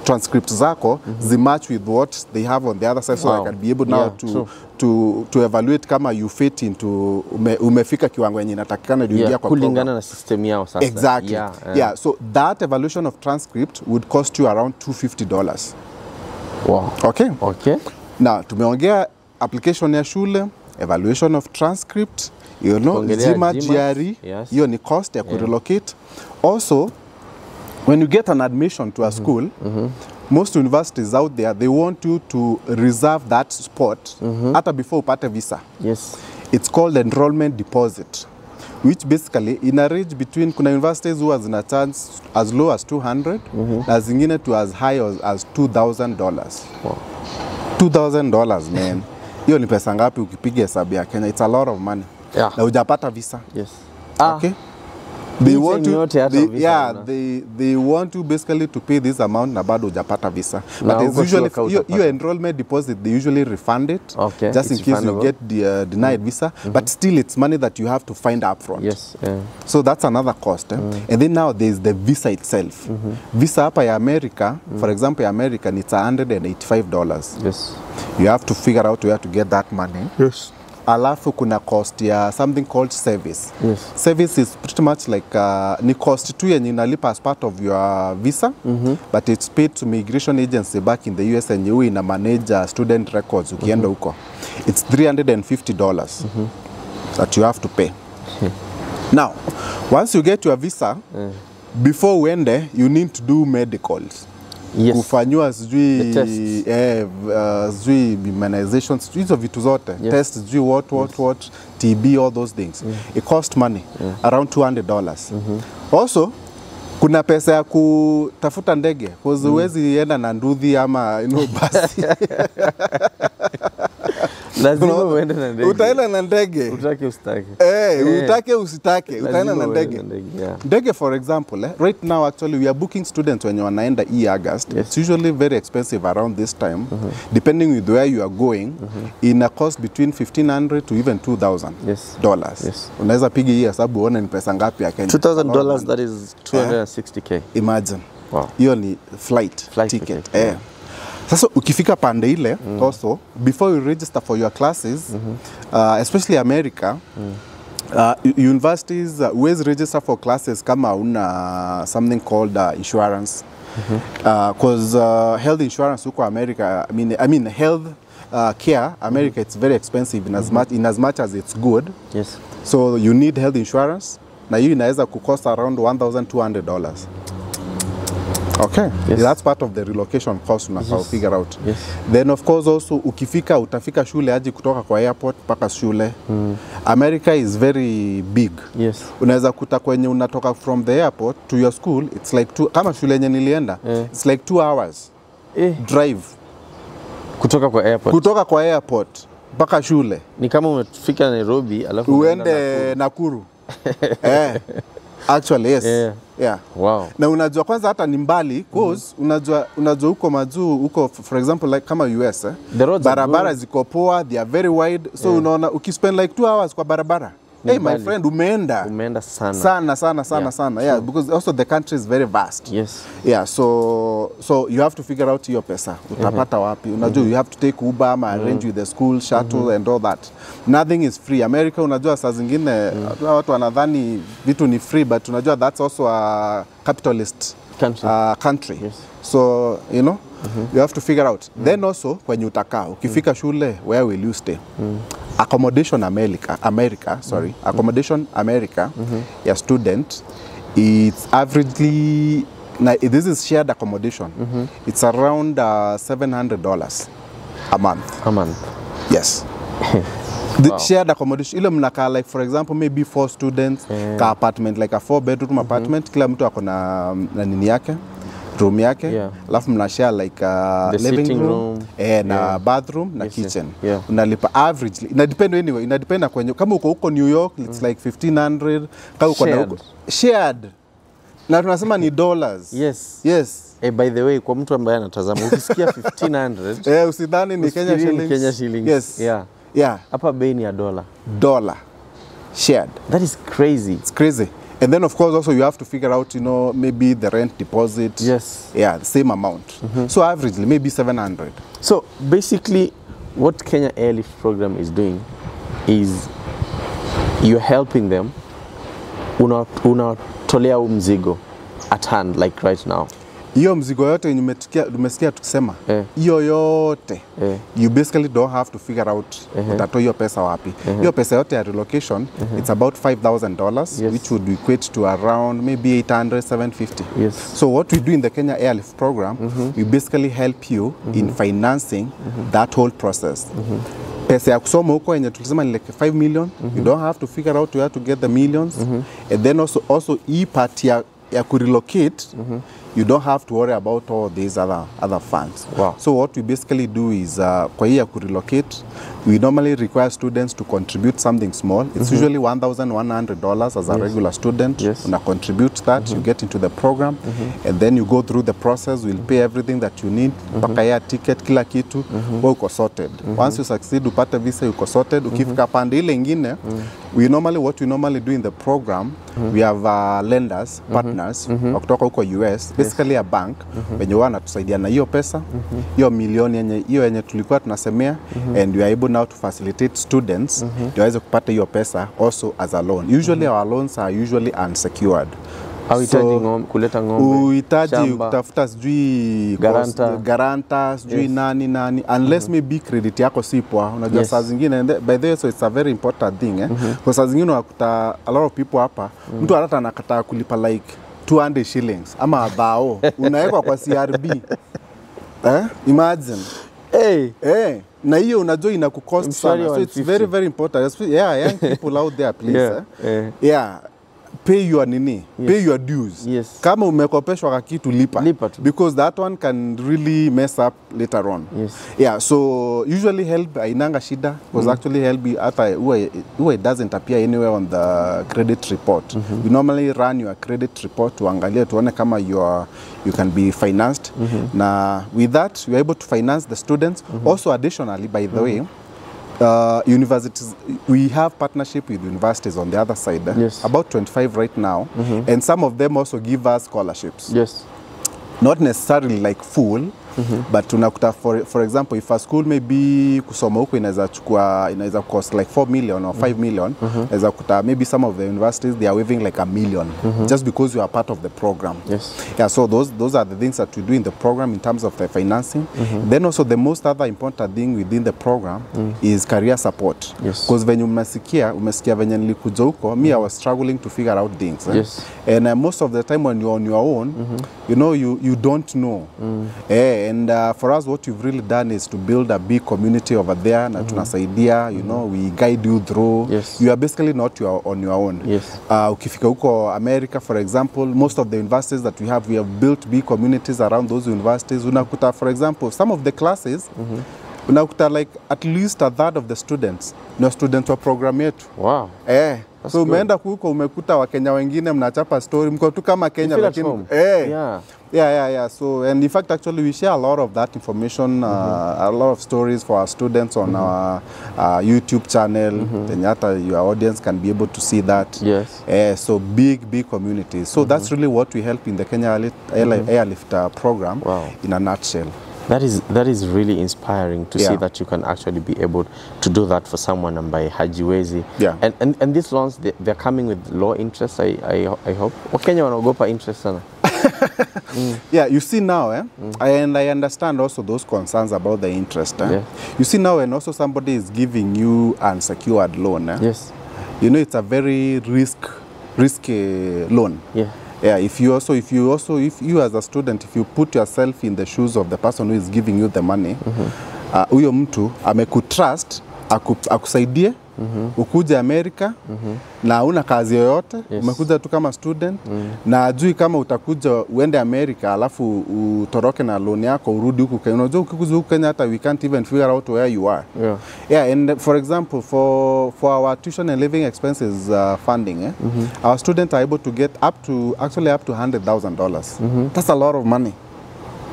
transcripts zako, they match with what they have on the other side, so I can be able now to evaluate kama you fit into umefika kiwango yenye inatakikana kuingia kwa kulingana na system yao sasa. Exactly. Yeah, so that evaluation of transcript would cost you around $250. Wow. Okay? Okay. Now, tumeongea application ya shule, evaluation of transcript, you know, GMAT, GRE, hiyo ni cost ya kurelocate. Also, when you get an admission to a school, most universities out there, they want you to reserve that spot hata before upate visa. Yes. It's called enrollment deposit, which basically in a range between, kuna universities who has a chance as low as 200, na zingine to as high as $2,000. Wow. $2,000, man. Hiyo ni pesa ngapi ukipiga hesabu ya Kenya? It's a lot of money. Yeah. Na hujapata visa. Yes. Okay. They want to, they want you basically to pay this amount na bado hujapata visa. But it's usually your enrollment deposit, they usually refund it, just in case you get denied visa. But still, it's money that you have to find up front. Yes. So that's another cost. And then now there's the visa itself. Visa hapa ya America, for example, American, it's $185. Yes. You have to figure out where to get that money. Yes. Alafu kuna cost ya something called service. Yes. Service is pretty much like ni cost tu yenye inalipa as part of your visa, but it's paid to migration agency back in the U.S.A and you ina manage student records ukienda huko. It's $350 that you have to pay. Now, once you get your visa, before uende, you need to do medicals. Yes. Kufanywa sijui sijui immunizations, sijui hizo vitu zote. Test sijui what, TB, all those things. It cost money, around $200. Also, kuna pesa ya kutafuta ndege, because huwezi enda na nduthi ama basi. Lazima uende na ndege. Utaenda na ndege. Utake usitake. Utake usitake, utaenda na ndege. Ndege, for example, right now actually we are booking students when wanaenda August. It's usually very expensive around this time, depending with where you are going, in a cost between $1,500 to even $2,000. Yes. Unaweza piga hii hesabu uone ni pesa ngapi ya Kenya. $2,000, that is $260K. Imagine. Wow. Hiyo ni flight ticket. Sasa ukifika pande ile, also before you register for your classes, especially America, universities always register for classes kama una something called insurance, because health insurance huko America, I mean health care America, it's very expensive in as much as it's good. Yes. So you need health insurance, na hiyo inaweza kukost around $1,200. Okay, that's part of the relocation cost unafaa figure out. Then of course also utafika shule aje kutoka kwa airport mpaka shule. America is very big. Unaweza kuta kwenye unatoka from the airport to your school, it's like kama shule yenye nilienda, it's like 2 hours drive. Kutoka kwa airport mpaka shule. Ni kama umefika Nairobi alafu uende Nakuru. Actually, yes. Wow. Na unajua kwanza hata ni mbali, cause unajua huko majuu, huko for example like kama U.S. Barabara ziko poa, they are very wide, so unaona ukispend like 2 hours kwa barabara. Hey my friend, umeenda sana. Yeah, because also the country is very vast. Yeah, so you have to figure out your pesa. Utapata wapi? Unajua you have to take Uber ama arrange with the school shuttle and all that. Nothing is free. America unajua saa zingine watu wanadhani vitu ni free, but unajua that's also a capitalist country. So, you know, you have to figure out. Then also when utakaa, ukifika shule, where will you stay? Accommodation America, your student, it's averagely, this is shared accommodation, it's around $700 a month. Yes. The shared accommodation, ile mnakaa like for example maybe 4 students, ka apartment, like a 4-bedroom apartment, kila mtu ako na nini yake, room yake, alafu mna share like living room, na bathroom na kitchen. Unalipa averagely, inadepend anyway, inadependa kwenye, kama uko huko New York it's like $1,500, kama uko na huko shared, na tunasema ni dollars. Yes. By the way, kwa mtu ambaye anatazama, ukisikia $1,500 usidhani ni Kenya shillings. Hapa bei ni ya dollar shared. That is crazy. It's crazy. And then of course also you have to figure out, you know, maybe the rent deposit. Yes. Yeah, the same amount. So averagely maybe $700. So basically what Kenya Airlift program is doing is you're helping them, unatolea mzigo at hand, like right now. Hiyo mzigo yote yenye umesikia tukisema, hiyo yote, you basically don't have to figure out utatoa hiyo pesa wapi. Hiyo pesa yote ya relocation, it's about $5,000, which would equate to around maybe 800, 750. So what we do in the Kenya Airlift program, we basically help you in financing that whole process. Pesa ya kusoma huko yenye tulisema ni like 5 million, you don't have to figure out where to get the millions. And then also hii part ya kurelocate, you don't have to worry about all these other funds. So what we basically do is, kwa hii ya kurelocate, we normally require students to contribute something small. It's usually $1,100 as a regular student. Una contribute that, you get into the program, and then you go through the process. We'll pay everything that you need. Paka ya ticket, kila kitu, uko sorted. Once you succeed, upate visa, uko sorted. Ukifika pande ile ingine, what we normally do in the program, we have lenders, partners, kutoka huko U.S., basically a bank, wenye wanatusaidia na hiyo pesa, hiyo milioni yenye tulikuwa tunasemea, and we are able now to facilitate students waweze kupata hiyo pesa also as a loan. Usually our loans are usually unsecured. Kuleta ngombe, uhitaji kutafuta sijui garanta sijui nani unless maybe credit yako si poa. Unajua saa zingine, by the way, so it's a very important thing kwa saa zingine unakuta a lot of people hapa, mtu hata anakataa kulipa like 200 shillings ama dhao unawekwa kwa CRB. Imagine. Na hiyo unajua inakucost sana. So it's very, very important. Young people out there, please. Pay your pay your dues. Kama umekopeshwa kwa kitu lipa tu. Because that one can really mess up later on. So usually help ainanga shida, because actually help hata huwa it doesn't appear anywhere on the credit report. We normally run your credit report tuangalie tuone kama you can be financed. Na with that we are able to finance the students. Also additionally, by the way, universities, we have partnership with universities on the other side. About 25 right now, and some of them also give us scholarships. Not necessarily like full, but tunakuta for example, if a school maybe kusoma huko inaweza cost like 4 million or 5 million, inaweza kuta maybe some of the universities they are waiving like $1 million just because you are part of the program. So those are the things that we do in the program in terms of the financing. Then also the most other important thing within the program is career support. Because when umesikia venye nilikuja huko, me I was struggling to figure out things. And most of the time when you're on your own, you know, you don't know. And for us, what we've really done is to build a big community over there. Na tunasaidia, you know, we guide you through. You are basically not on your own. Ukifika huko America, for example, most of the universities that we have built big communities around those universities. Unakuta, for example, some of the classes, unakuta like at least a third of the students, no students wa program yetu. So umeenda huko umekuta Wakenya wengine mnachapa story, mko tu kama Kenya lakini So, and in fact actually we share a lot of that information, a lot of stories for our students on our YouTube channel. Then your audience can be able to see that. So big communities. So that's really what we help in the Kenya Airlift program in a nutshell. That is really inspiring to see that you can actually be able to do that for someone and by hajiwezi. And these loans, they're coming with low interest, I hope. Wakenya wanaogopa interest sana. You see now, and I understand also those concerns about the interest. You see now, when also somebody is giving you unsecured loan, you know, it's a very risky loan. If you as a student, if you put yourself in the shoes of the person who is giving you the money, huyo mtu amekutrust akusaidie ukuje America na una kazi yoyote, umekuja tu kama student na ajui kama utakuja uende America alafu utoroke na loan yako urudi huku Kenya. Unajua ukikuja huku Kenya hata we can't even figure out where you are. And for example, for our tuition and living expenses funding, our students are able to get up to $100,000. That's a lot of money.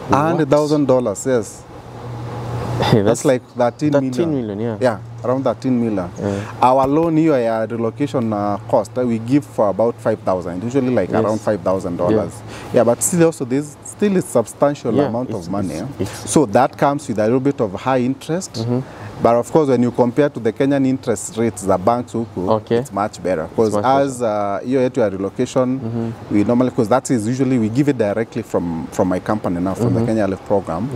$100,000, yes. That's like 13 million. Around 13 million. Our loan here at relocation cost we give for about $5,000, usually like around $5,000. But still also still a substantial amount of money. So that comes with a little bit of high interest. But of course, when you compare to the Kenyan interest rates, the banks, it's much better. Because as your relocation, we normally, because that is usually, we give it directly from my company now, from the Kenya Airlift program.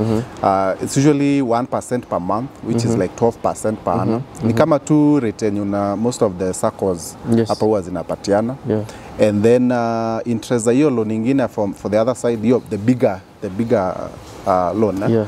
It's usually 1% per month, which is like 12% per annum. Ni kama tu retain una most of the SACCOs hapa huwa zinapatiana. And then interest za hiyo loan ingine for the other side, the bigger loan.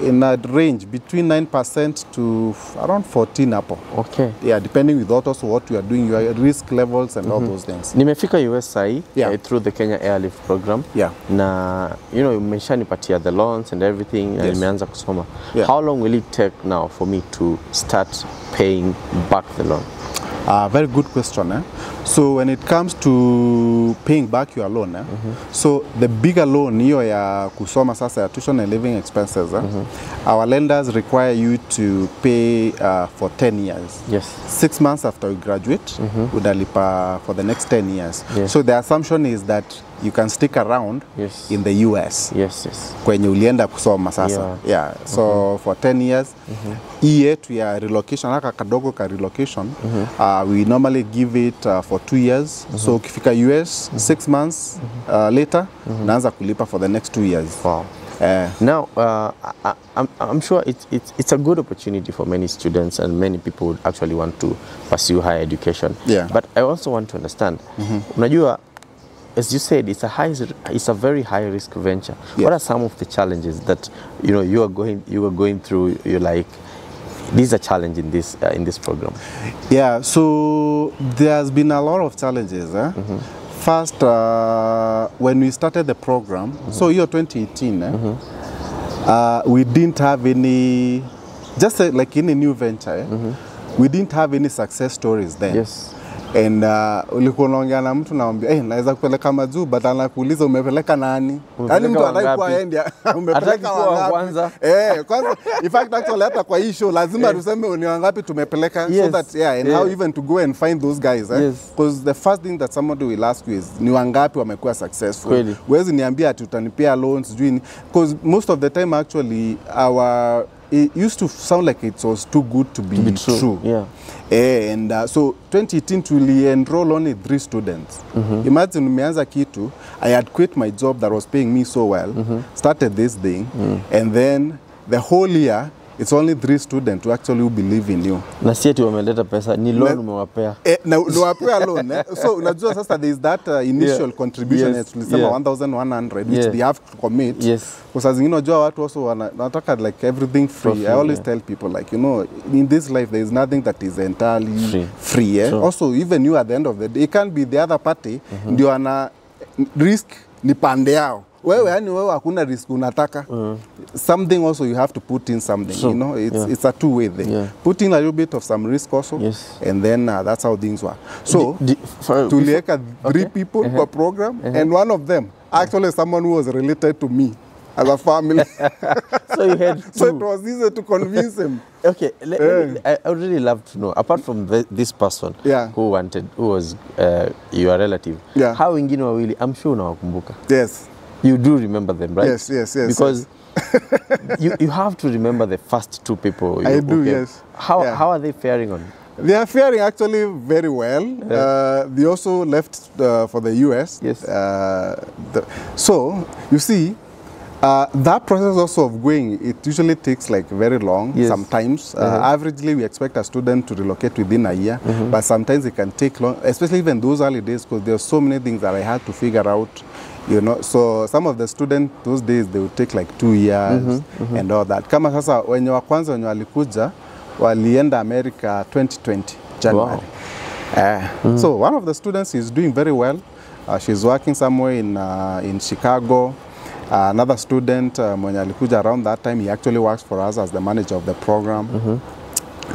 In a range between 9% to around 14 hapo. Okay. Yeah, depending with also what you are doing, your risk levels and all those things. Nimefika U.S.A. Through the Kenya Airlift program. Na umeshanipatia the loans and everything and nimeanza kusoma. How long will it take now for me to start paying back the loan? Very good question. So when it comes to paying back your loan, so the bigger loan hiyo ya kusoma sasa ya tuition and living expenses, our lenders require you to pay for 10 years. 6 months after you graduate, udalipa for the next 10 years. So the assumption is that you can stick around in the U.S. Kwenye ulienda kusoma sasa. So for 10 years, hii yetu ya relocation, haka kadogo ka relocation, we normally give it for 2 years. So ukifika US, 6 months later, naanza kulipa for the next 2 years. Now, I'm sure it's a good opportunity for many students and many people would actually want to pursue higher education. But I also want to understand, unajua, as you said, it's a very high risk venture. What are some of the challenges that you are going through? You're like, these are challenge in this program. So there's been a lot of challenges. First, when we started the program, so year 2018, we didn't have any, just like in a new venture, we didn't have any success stories then. And ulikuwa unaongea na mtu naambia naweza kupeleka majuu but anakuuliza umepeleka nani? Yaani mtu anaikuwa yeye umepeleka wangapi? Kwanza in fact actually hata kwa hii show lazima tuseme ni wangapi tumepeleka so that and how even to go and find those guys because the first thing that somebody will ask you is ni wangapi wamekuwa successful. Huwezi niambia ati utanipea loans because most of the time actually it used to sound like it was too good to be true. And so 2018 we enroll only 3 students. Imagine umeanza kitu, I had quit my job that was paying me so well, started this thing, and then the whole year it's only 3 students who actually believe in you. Na si eti wameleta pesa, ni loan umewapea. Na unawapea loan. So unajua sasa there is that initial contribution tulisema 1,100 which they have to commit. Kwa saa zingine unajua watu also wanataka like everything free. I always tell people like in this life there is nothing that is entirely free. Also even you at the end of the day it can't be the other party ndio ana risk ni pande yao. Wewe hakuna risk unataka. Something also you have to put in something, it's a two-way thing. Put in a little bit of some risk also, and then that's how things work. So, tulieka 3 people per program, and one of them, actually someone who was related to me as a family. So you had 2. So it was easy to convince him. Okay, I would really love to know, apart from this person who was your relative, how wengine wawili, I'm sure unawakumbuka. You do remember them, right? Yes. Because you have to remember the first 2 people. I do, yes. How are they faring on? They are faring actually very well. They also left for the US. So, you see, that process also of going, it usually takes like very long sometimes. Averagely, we expect a student to relocate within a year, but sometimes it can take long, especially even those early days, because there are so many things that I had to figure out. So some of the students those days they would take like 2 years and all that. Kama sasa wenye wa kwanza wenye walikuja walienda America 2020 January. So one of the students is doing very well. She's working somewhere in Chicago. Another student mwenye alikuja around that time, he actually works for us as the manager of the program.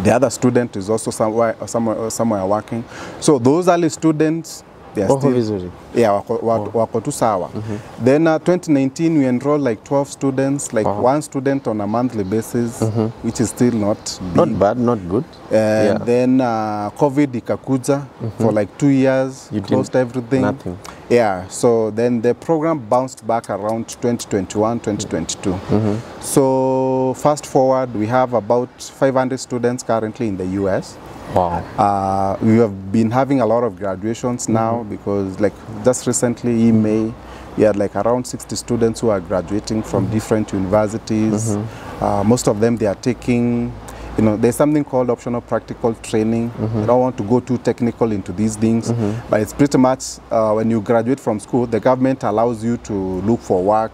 The other student is also somewhere working. So those early students, they are still, wako tu sawa. Then 2019 we enrolled like 12 students, like 1 student on a monthly basis, which is still not big. Not bad, not good. Then COVID ikakuja for like 2 years, closed everything. Nothing. Yeah, so then the program bounced back around 2021, 2022. So fast forward, we have about 500 students currently in the U.S. Wow. We have been having a lot of graduations now because like just recently in May, we had like around 60 students who are graduating from different universities. Most of them, they are taking, you know, there's something called optional practical training. I don't want to go too technical into these things, but it's pretty much when you graduate from school, the government allows you to look for work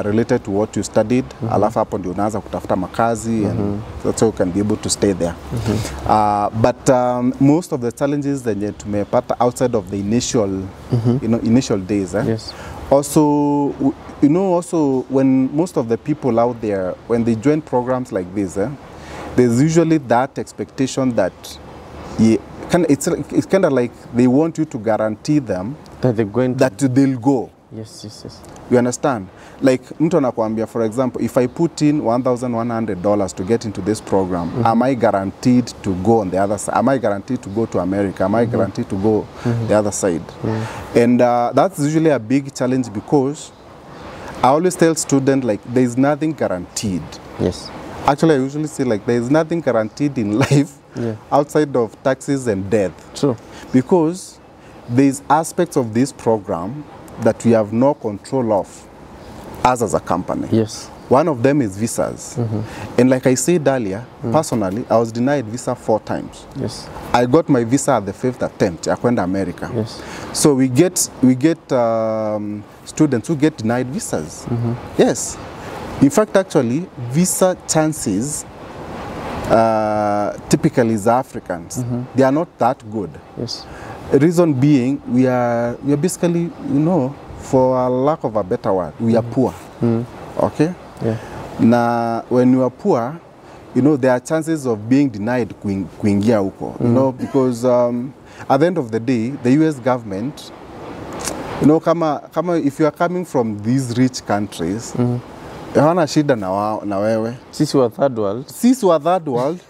related to what you studied. Alafu hapo ndio unaanza kutafuta makazi, and that's how you can be able to stay there. But most of the challenges that tumepata outside of the initial, you know, initial days. Yes. Also, you know, also when most of the people out there, when they join programs like this, there's usually that expectation that it's kind of like they want you to guarantee them that they're going to, that they'll go. Yes, yes, yes. You understand? Like mtu anakuambia, for example, if I put in $1,100 to get into this program, am I guaranteed to go on the other side? Am I guaranteed to go to America? Am I guaranteed to go the other side? And that's usually a big challenge because I always tell students, like, there's nothing guaranteed. Yes. Actually, I usually say, like, there's nothing guaranteed in life outside of taxes and death. True. Because there's aspects of this program that we have no control of us as a company. Yes. One of them is visas. And like I said earlier, personally, I was denied visa 4 times. Yes. I got my visa at the 5th attempt. I went to America. Yes. So we get students who get denied visas. Yes. In fact, actually, visa chances typically as Africans, they are not that good. Yes. Reason being, we are basically, you know, for a lack of a better word, we are poor. Okay? Yeah. Now, when you are poor, you know, there are chances of being denied kuingia huko, you know, because at the end of the day, the US government, you know, if you are coming from these rich countries, hawana shida na wewe. Sisi wa third world. Sisi wa third world,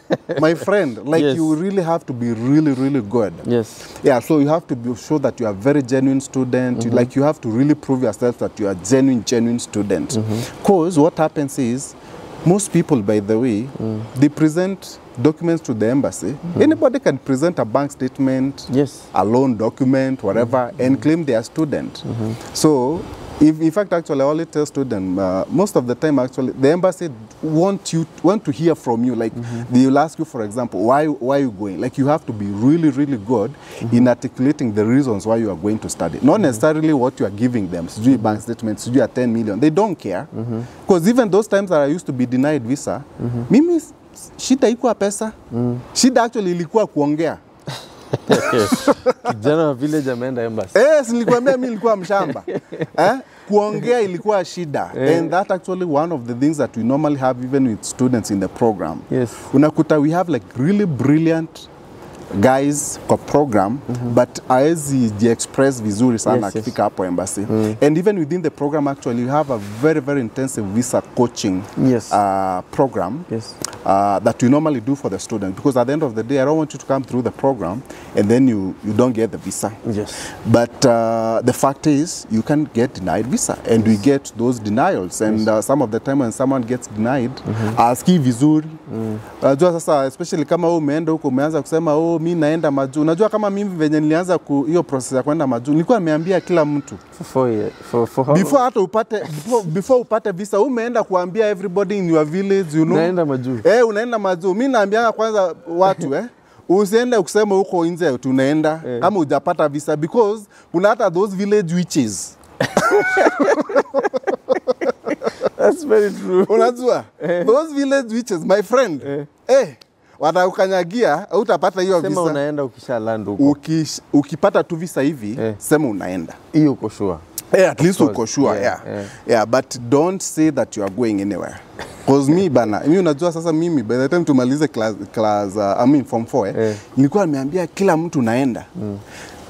my friend, like you really have to be really, really good. Yes. Yeah, so you have to be sure that you are a very genuine student. Like you have to really prove yourself that you are a genuine student. Because what happens is, most people, by the way, they present documents to the embassy. Anybody can present a bank statement, a loan document, whatever, and claim they are a student. So, in fact, actually, I always tell students, most of the time, actually, the embassy want to hear from you. Like, they will ask you, for example, why are you going? Like, you have to be really, really good in articulating the reasons why you are going to study. Not necessarily what you are giving them. Sijui bank statements, sijui 10 million. They don't care. Because even those times that I used to be denied visa, mimi shida ikuwa pesa. Shida actually ilikuwa kuongea. Kijana wa village ameenda embassy. Nilikwambia mimi nilikuwa mshamba. Kuongea ilikuwa shida. And that actually one of the things that we normally have even with students in the program. Yes. Unakuta we have like really brilliant guys kwa program, but haezi express vizuri sana akifika hapo embassy. And even within the program, actually, you have a very, very intensive visa coaching program that we normally do for the student. Because at the end of the day, I don't want you to come through the program and then you don't get the visa. Yes. But the fact is, you can get denied visa, and we get those denials. And some of the time when someone gets denied, aski vizuri. Unajua sasa, especially kama umeenda huko umeanza kusema mimi naenda majuu. Unajua kama mimi venye nilianza hiyo process ya kwenda majuu, nilikuwa nimeambia kila mtu before hata upate visa, umeenda kuambia everybody in your village, you know. Unaenda majuu. Unaenda majuu. Mimi naambia kwanza watu usiende kusema huko nje tunaenda kama hujapata visa, because kuna hata those village witches. That's very true. Unajua? Those village witches, my friend. Watakukanyagia, utapata hiyo visa. Sema unaenda ukishaland huko. Ukipata tu visa hivi, sema unaenda. Hiyo uko sure. At least uko sure, but don't say that you are going anywhere. Because me bana, mimi unajua sasa mimi by the time tumalize class form 4, nilikuwa nimeambia kila mtu naenda.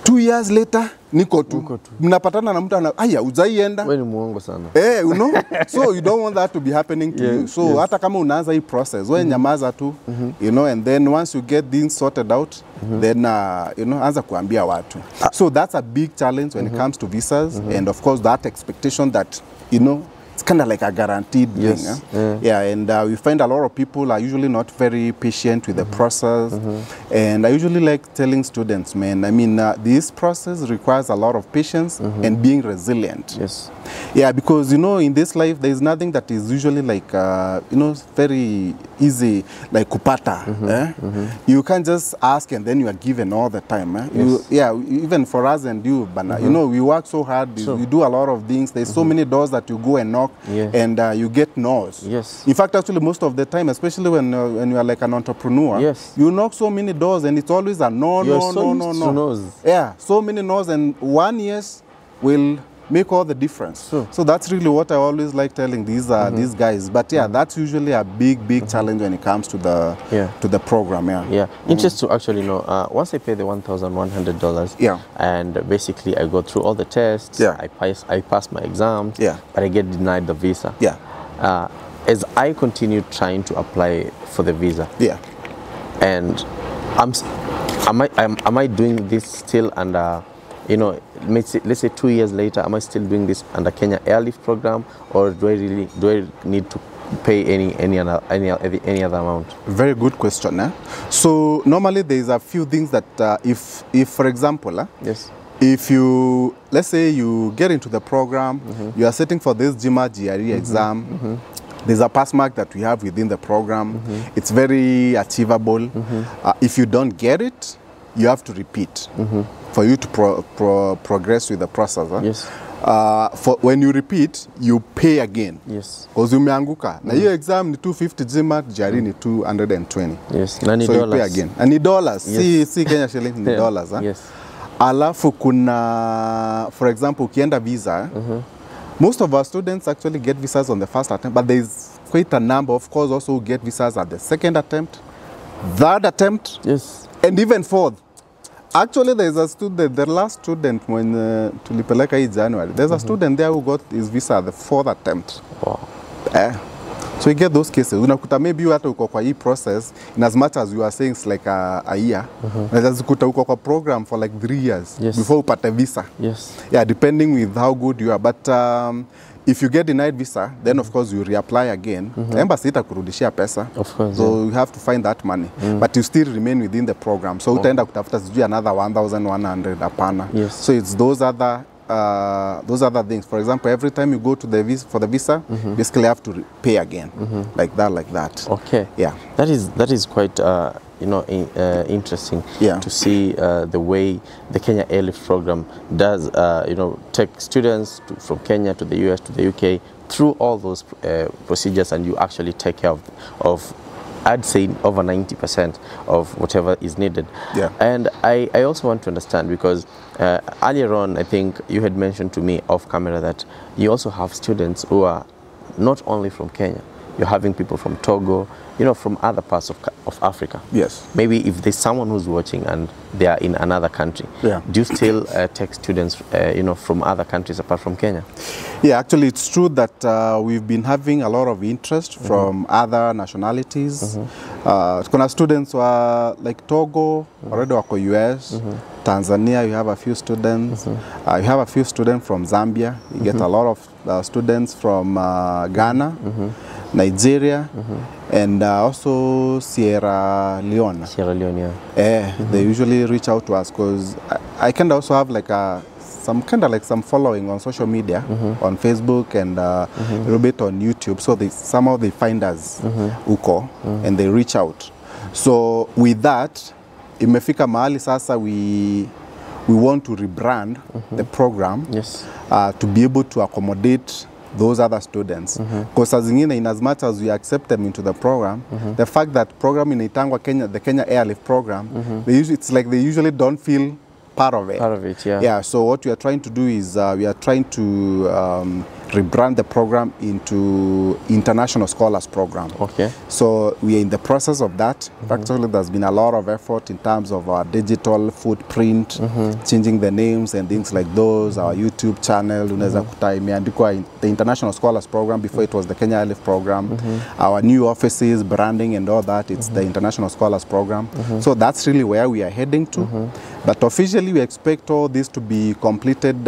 2 years later, niko tu. Mnapatana na mtu aya uzaienda. Wewe ni muongo sana. You know? So you don't want that to be happening to you. So hata kama unaanza hii process, wewe nyamaza tu, you know, and then once you get things sorted out, then you know, anza kuambia watu. So that's a big challenge when it comes to visas, and of course that expectation that, you know, it's kind of like a guaranteed thing. Yeah, and we find a lot of people are usually not very patient with the process. And I usually like telling students, man, I mean, this process requires a lot of patience and being resilient. Yes. Yeah, because, you know, in this life, there is nothing that is usually like, you know, very easy, like kupata. You can't just ask and then you are given all the time. Even for us and you, Bana, you know, we work so hard, we do a lot of things. There's so many doors that you go and knock, and you get no's. Yes. In fact, actually, most of the time, especially when you are like an entrepreneur, you knock so many doors and it's always a no, no. Yeah, so many no's, and 1 yes will make all the difference. So that's really what I always like telling these these guys. But yeah, that's usually a big challenge when it comes to the program. Interest to actually know, once I pay the $1,100, and basically I go through all the tests, I pass my exams, but I get denied the visa. As I continue trying to apply for the visa, and am I doing this still under, you know, let's say 2 years later, am I still doing this under Kenya Airlift program, or do I need to pay any other amount? Very good question. So normally there is a few things that if for example, if you, let's say you get into the program, you are sitting for this GMA GRE exam, there's a pass mark that we have within the program. It's very achievable. If you don't get it, you have to repeat for you to progress with the process. For when you repeat, you pay again. Because umeanguka. Na hiyo exam ni 250 GMAT, GRE ni 220. So you pay again. And ni dollars. Si Kenya shillings, ni dollars. Alafu kuna, for example, ukienda visa, most of our students actually get visas on the first attempt, but there is quite a number, of course, also who get visas at the second attempt, third attempt, and even fourth. Actually, there's a student, the last student when tulipeleka in January, there's a student there who got his visa at the fourth attempt. So you get those cases. Unakuta maybe you hata uko kwa hii process, in as much as you are saying it's like a year. Unaweza kuta uko kwa program for like 3 years before upate visa. Yeah, depending with how good you are. But if you get denied visa, then of course you reapply again. Embassy itakurudishia pesa. So you have to find that money. But you still remain within the program. So utaenda kutafuta sijui another 1,100 hapana. So it's those other things. For example, every time you go to the visa for the visa, basically have to pay again, like that. Yeah, that is quite you know, interesting to see the way the Kenya Airlift program does you know, take students from Kenya to the US to the UK through all those procedures, and you actually take care of I'd say over 90% of whatever is needed. And I also want to understand, because earlier on, I think you had mentioned to me off camera that you also have students who are not only from Kenya. You're having people from Togo, you know, from other parts of Africa. Maybe if there's someone who's watching and they are in another country, do you still take students, you know, from other countries apart from Kenya? Yeah, actually it's true that we've been having a lot of interest from other nationalities. Kuna students who are like Togo, already wako US, Tanzania, you have a few students. You have a few students from Zambia. You get a lot of students from Ghana, Nigeria, and also Sierra Leone. They usually reach out to us because I can also have like some following on social media, on Facebook and a little bit on YouTube. So somehow they find us uko and they reach out. So with that, imefika mahali sasa we want to rebrand the program to be able to accommodate those other students. Because as in as much as we accept them into the program, the fact that program in Itangwa Kenya, the Kenya Airlift program, it's like they usually don't feel part of it. Yeah. So what we are trying to do is we are trying to rebrand the program into International Scholars Program. Okay. So we are in the process of that. Actually, there's been a lot of effort in terms of our digital footprint, changing the names and things like those, our YouTube channel, unaweza kuta imeandikwa the International Scholars Program before it was the Kenya Airlift program. Our new offices, branding and all that, it's the International Scholars Program. So that's really where we are heading to. But officially, we expect all this to be completed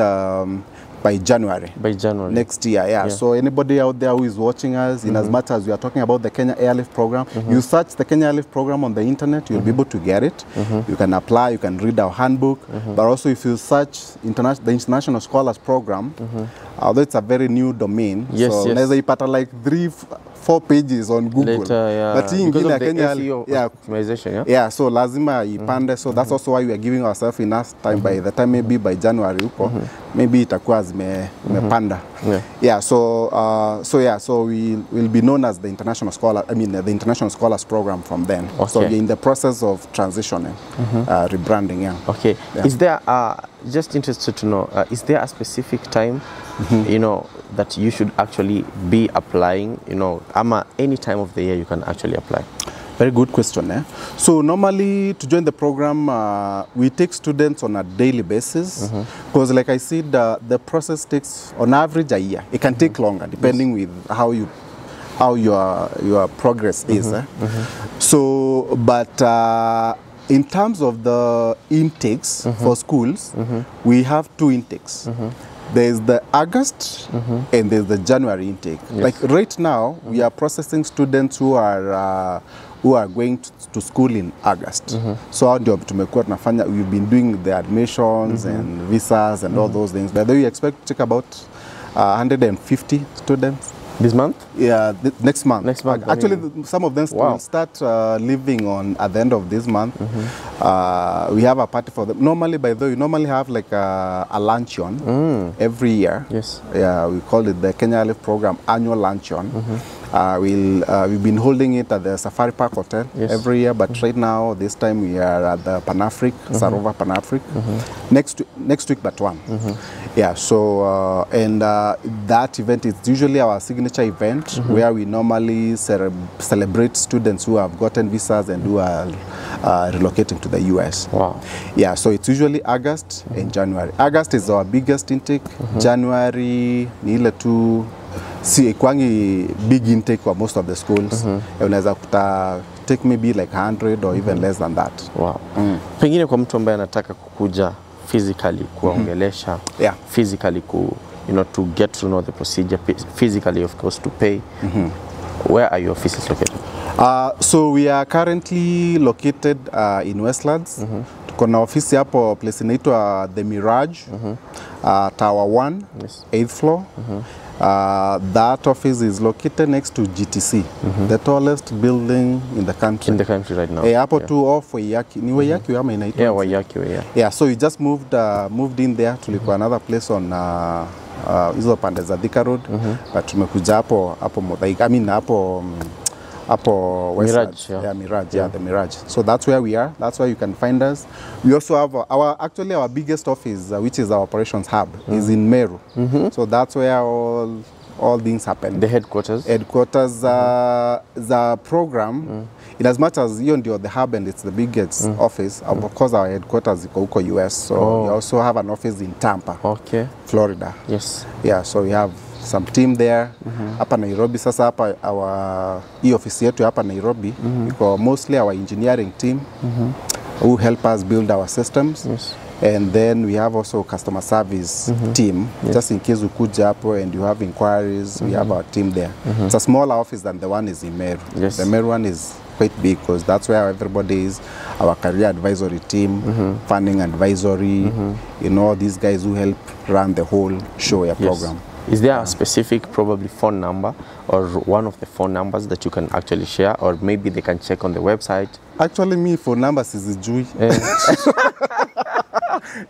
by January. By January. Next year, yeah. So anybody out there who is watching us, in as much as we are talking about the Kenya Airlift program, you search the Kenya Airlift program on the internet, you'll be able to get it. You can apply, you can read our handbook. But also if you search the International Scholars Program, although it's a very new domain, so unaweza ipata like 3-4 pages on Google. Later, But hii ingine Kenya, optimization, so lazima ipande. So that's also why we are giving ourselves enough time. By the time, maybe by January, maybe itakuwa zimepanda. So we will be known as the International Scholar. I mean, the International Scholars Program from then. So we're in the process of transitioning, rebranding. Okay. Is there just interested to know? Is there a specific time, you know, that you should actually be applying? You know, any time of the year you can actually apply. Very good question. So normally to join the program, we take students on a daily basis because like I said, the process takes on average a year. It can take longer depending with how your progress is. So, but in terms of the intakes for schools, we have 2 intakes. There's the August and there's the January intake. Like right now, we are processing students who are going to school in August. So we've been doing the admissions and visas and all those things. But we expect to take about 150 students. This month? Yeah, next month. Next month. Actually, some of them will start leaving at the end of this month. We have a party for them. Normally, by the way, we normally have like a luncheon every year. Yes. Yeah, we call it the Kenya Airlift Program Annual Luncheon. We've been holding it at the Safari Park Hotel every year, but right now, this time we are at the Pan-Afric, Sarova Pan-Afric, next week but one. Yeah, so, and that event is usually our signature event where we normally celebrate students who have gotten visas and who are relocating to the U.S. Wow. Yeah, so it's usually August and January. August is our biggest intake. January, ni ile tu kwangi big intake for most of the schools. Unaweza kuta take maybe like 100 or even less than that. Wow. Pengine kwa mtu ambaye anataka kukuja physically kuongelesha, physically you know, to get to know the procedure, physically of course to pay. Where are your offices located? So we are currently located in Westlands. Tuko na ofisi hapo place inaitwa The Mirage, Tower 1, 8th floor. That office is located next to GTC, the tallest building in the country. In the country right now. Hapo tu off Waiyaki. Ni Waiyaki ama inaitwa? Yeah, Waiyaki, yeah. Yeah, so we just moved in there. Tulikuwa another place on hizo pande za Thika Road, but tumekuja hapo Muthaiga. I mean hapo Mirage, Mirage, the Mirage. So that's where we are. That's where you can find us. We also have our biggest office, which is our operations hub, is in Meru. So that's where all things happen. The headquarters. The program, in as much as hiyo ndio the hub and it's the biggest office, of course our headquarters iko huko U.S. So we also have an office in Tampa, Florida. Yes. Yeah, so we have some team there. Hapa Nairobi sasa hapa hii office yetu hapa Nairobi iko mostly our engineering team who help us build our systems. And then we have also customer service team, just in case you kuja hapo and you have inquiries, we have our team there. It's a smaller office than the one is in Meru. The Meru one is quite big because that's where everybody is. Our career advisory team, funding advisory, you know, these guys who help run the whole show program. Is there a specific probably phone number or one of the phone numbers that you can actually share, or maybe they can check on the website? Actually, me phone numbers is Jui.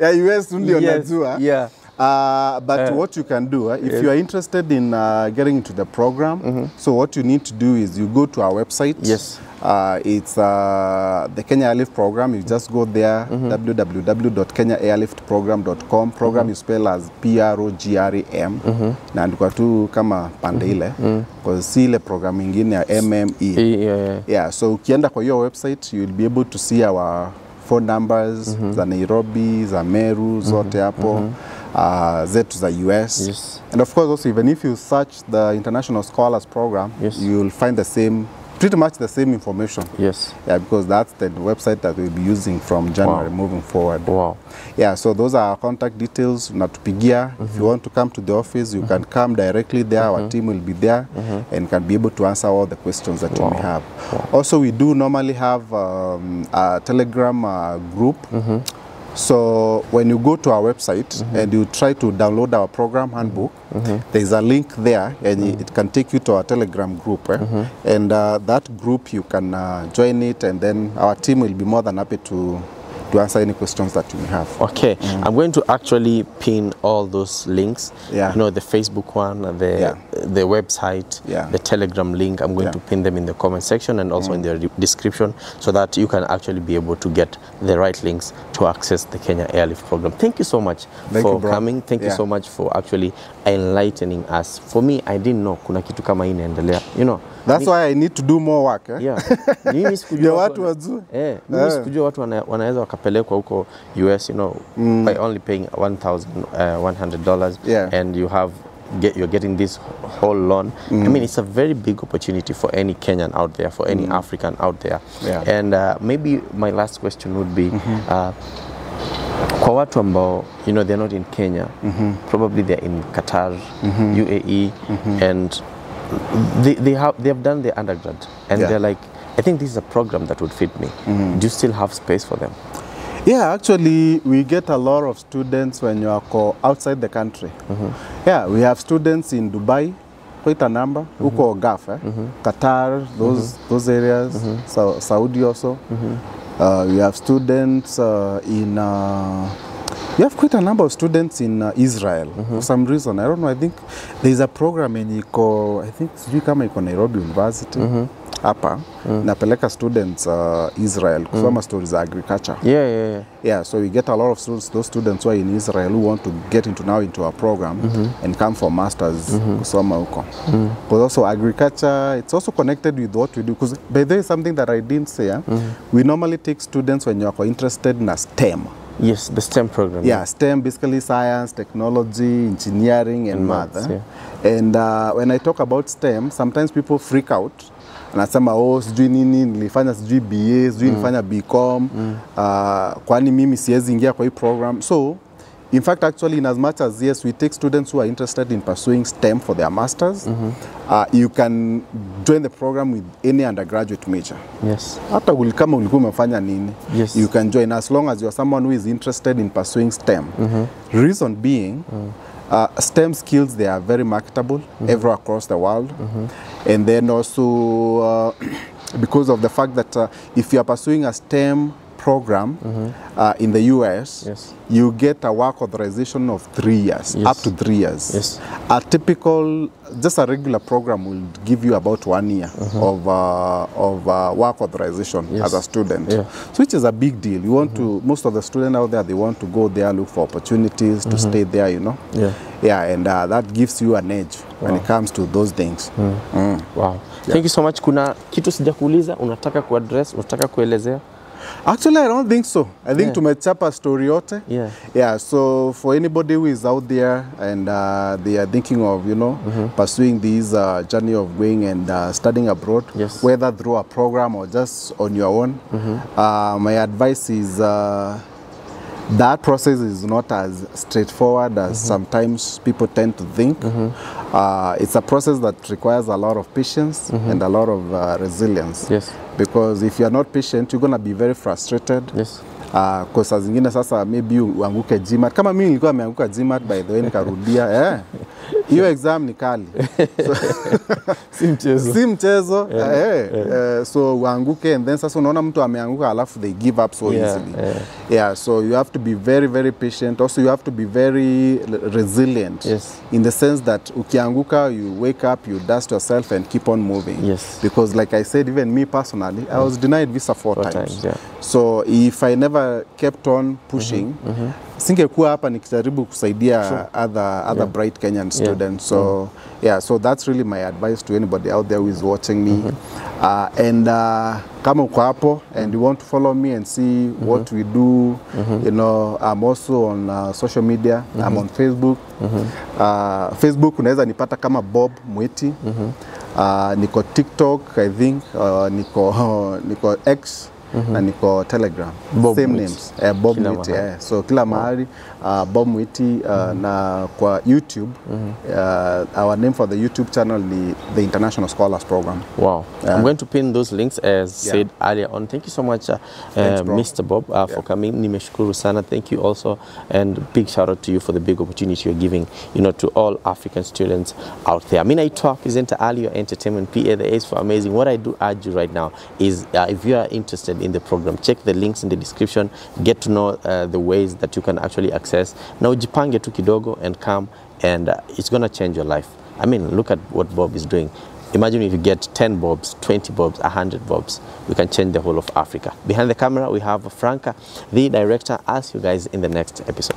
US only unajua. But what you can do, if you are interested in getting into the program, so what you need to do is you go to our website. Yes. It's the Kenya Airlift program. You just go there, www.kenyaairliftprogram.com. Program you spell as PROGRAM. Na ndukwa tu kama pande ile. Because si ile program ingine ya MME. Yeah, so ukienda kwa your website, you'll be able to see our phone numbers za Nairobi, za Meru, zote hapo. Zetu za US. Yes. And of course also even if you search the International Scholars Program, you'll find the same, pretty much the same information. Yes. Yeah, because that's the website that we'll be using from January moving forward. Wow. Yeah, so those are our contact details. Natupigia. If you want to come to the office, you can come directly there. Our team will be there and can be able to answer all the questions that you may have. Also, we do normally have a Telegram group. So when you go to our website and you try to download our program handbook, there's a link there and it can take you to our Telegram group. And that group, you can join it, and then our team will be more than happy to answer any questions that you may have. Okay, I'm going to actually pin all those links. Yeah. You know, the Facebook one, the website, the Telegram link. I'm going to pin them in the comment section and also in the description, so that you can actually be able to get the right links to access the Kenya Airlift program. Thank you so much for coming. Thank you so much for actually enlightening us. For me, I didn't know kuna kitu kama hii inaendelea. You know, that's why I need to do more work. Yeah. Mimi sikujua watu wazuri. Mimi sikujua watu wanaweza wakapelekwa huko US, you know, by only paying $1,100 and you're getting this whole loan. I mean, it's a very big opportunity for any Kenyan out there, for any African out there. And maybe my last question would be, kwa watu ambao, you know, they're not in Kenya, probably they're in Qatar, U.A.E, and they have done their undergrad, and they're like, I think this is a program that would fit me. Do you still have space for them? Yeah, actually, we get a lot of students when you are outside the country. Yeah, we have students in Dubai, quite a number, huko Gulf, Qatar, those areas, Saudi also. We have students we have quite a number of students in Israel for some reason. I don't know, I think there's a program in I think sijui kama iko Nairobi University. Hapa napeleka students Israel kusoma stories za agriculture. Yeah, so we get a lot of students, those students who are in Israel who want to get into our program and come for masters kusoma huko. Because also agriculture, it's also connected with what we do. Because by the way, something that I didn't say, we normally take students when you're interested in a STEM. Yes, the STEM program. Yeah, STEM, basically science, technology, engineering, and math. And when I talk about STEM, sometimes people freak out. Anasema, oh, sijui nini, nilifanya sijui BA, sijui nilifanya BCom, kwani mimi siwezi ingia kwa hii program. So, in fact, actually, in as much as, yes, we take students who are interested in pursuing STEM for their masters, you can join the program with any undergraduate major. Yes. Hata kama ulikuwa umefanya nini, you can join as long as you're someone who is interested in pursuing STEM. Reason being, STEM skills, they are very marketable everywhere across the world. And then also, because of the fact that if you are pursuing a STEM program in the US, you get a work authorization of 3 years, up to 3 years. A typical, just a regular program will give you about 1 year of work authorization as a student, so which is a big deal. You want to, most of the students out there, they want to go there, look for opportunities to stay there, you know. And that gives you an edge when it comes to those things. Wow. Thank you so much. Kuna kitu sijakuuliza, unataka kuaddress, unataka kuelezea? Actually, I don't think so. I think tumechapa story yote. Yeah, so for anybody who is out there and they are thinking of, you know, pursuing this journey of going and studying abroad, whether through a program or just on your own, my advice is that process is not as straightforward as sometimes people tend to think. It's a process that requires a lot of patience and a lot of resilience. Because if you're not patient, you're going to be very frustrated. Kwa saa zingine sasa maybe uanguke GMAT. Kama mimi nilikuwa nimeanguka GMAT by the way nikarudia. hiyo exam ni kali. Si mchezo. Si mchezo. So uanguke and then sasa unaona mtu ameanguka alafu they give up so easily. Yeah, so you have to be very, very patient. Also, you have to be very resilient. In the sense that ukianguka, you wake up, you dust yourself and keep on moving. Because like I said, even me personally, I was denied visa 4 times. So if I never kept on pushing, singekuwa hapa nikijaribu kusaidia other bright Kenyan students. So so that's really my advice to anybody out there who is watching me. And kama uko hapo and you want to follow me and see what we do, you know, I'm also on social media. I'm on Facebook. Facebook unaweza nipata kama Bob Mwiti. Niko TikTok, I think, niko X. Na niko Telegram, same names, Bob Mwiti. So kila mahali Bob Mwiti. Na kwa YouTube, our name for the YouTube channel is the International Scholars Program. Wow. I'm going to pin those links as said earlier on. Thank you so much, Mr. Bob, for coming. Nimeshukuru sana. Thank you also, and big shout out to you for the big opportunity you're giving, you know, to all African students out there. Mimi naitwa presenter Ali, your entertainment PA, the Ace for Amazing. What I do urge you right now is, if you are interested in the program, check the links in the description, get to know the ways that you can actually access. Now ujipange tu kidogo and come, and it's going to change your life. I mean, look at what Bob is doing. Imagine if you get 10 Bobs, 20 Bobs, 100 Bobs, we can change the whole of Africa. Behind the camera, we have Franca, the director. I'll see you guys in the next episode.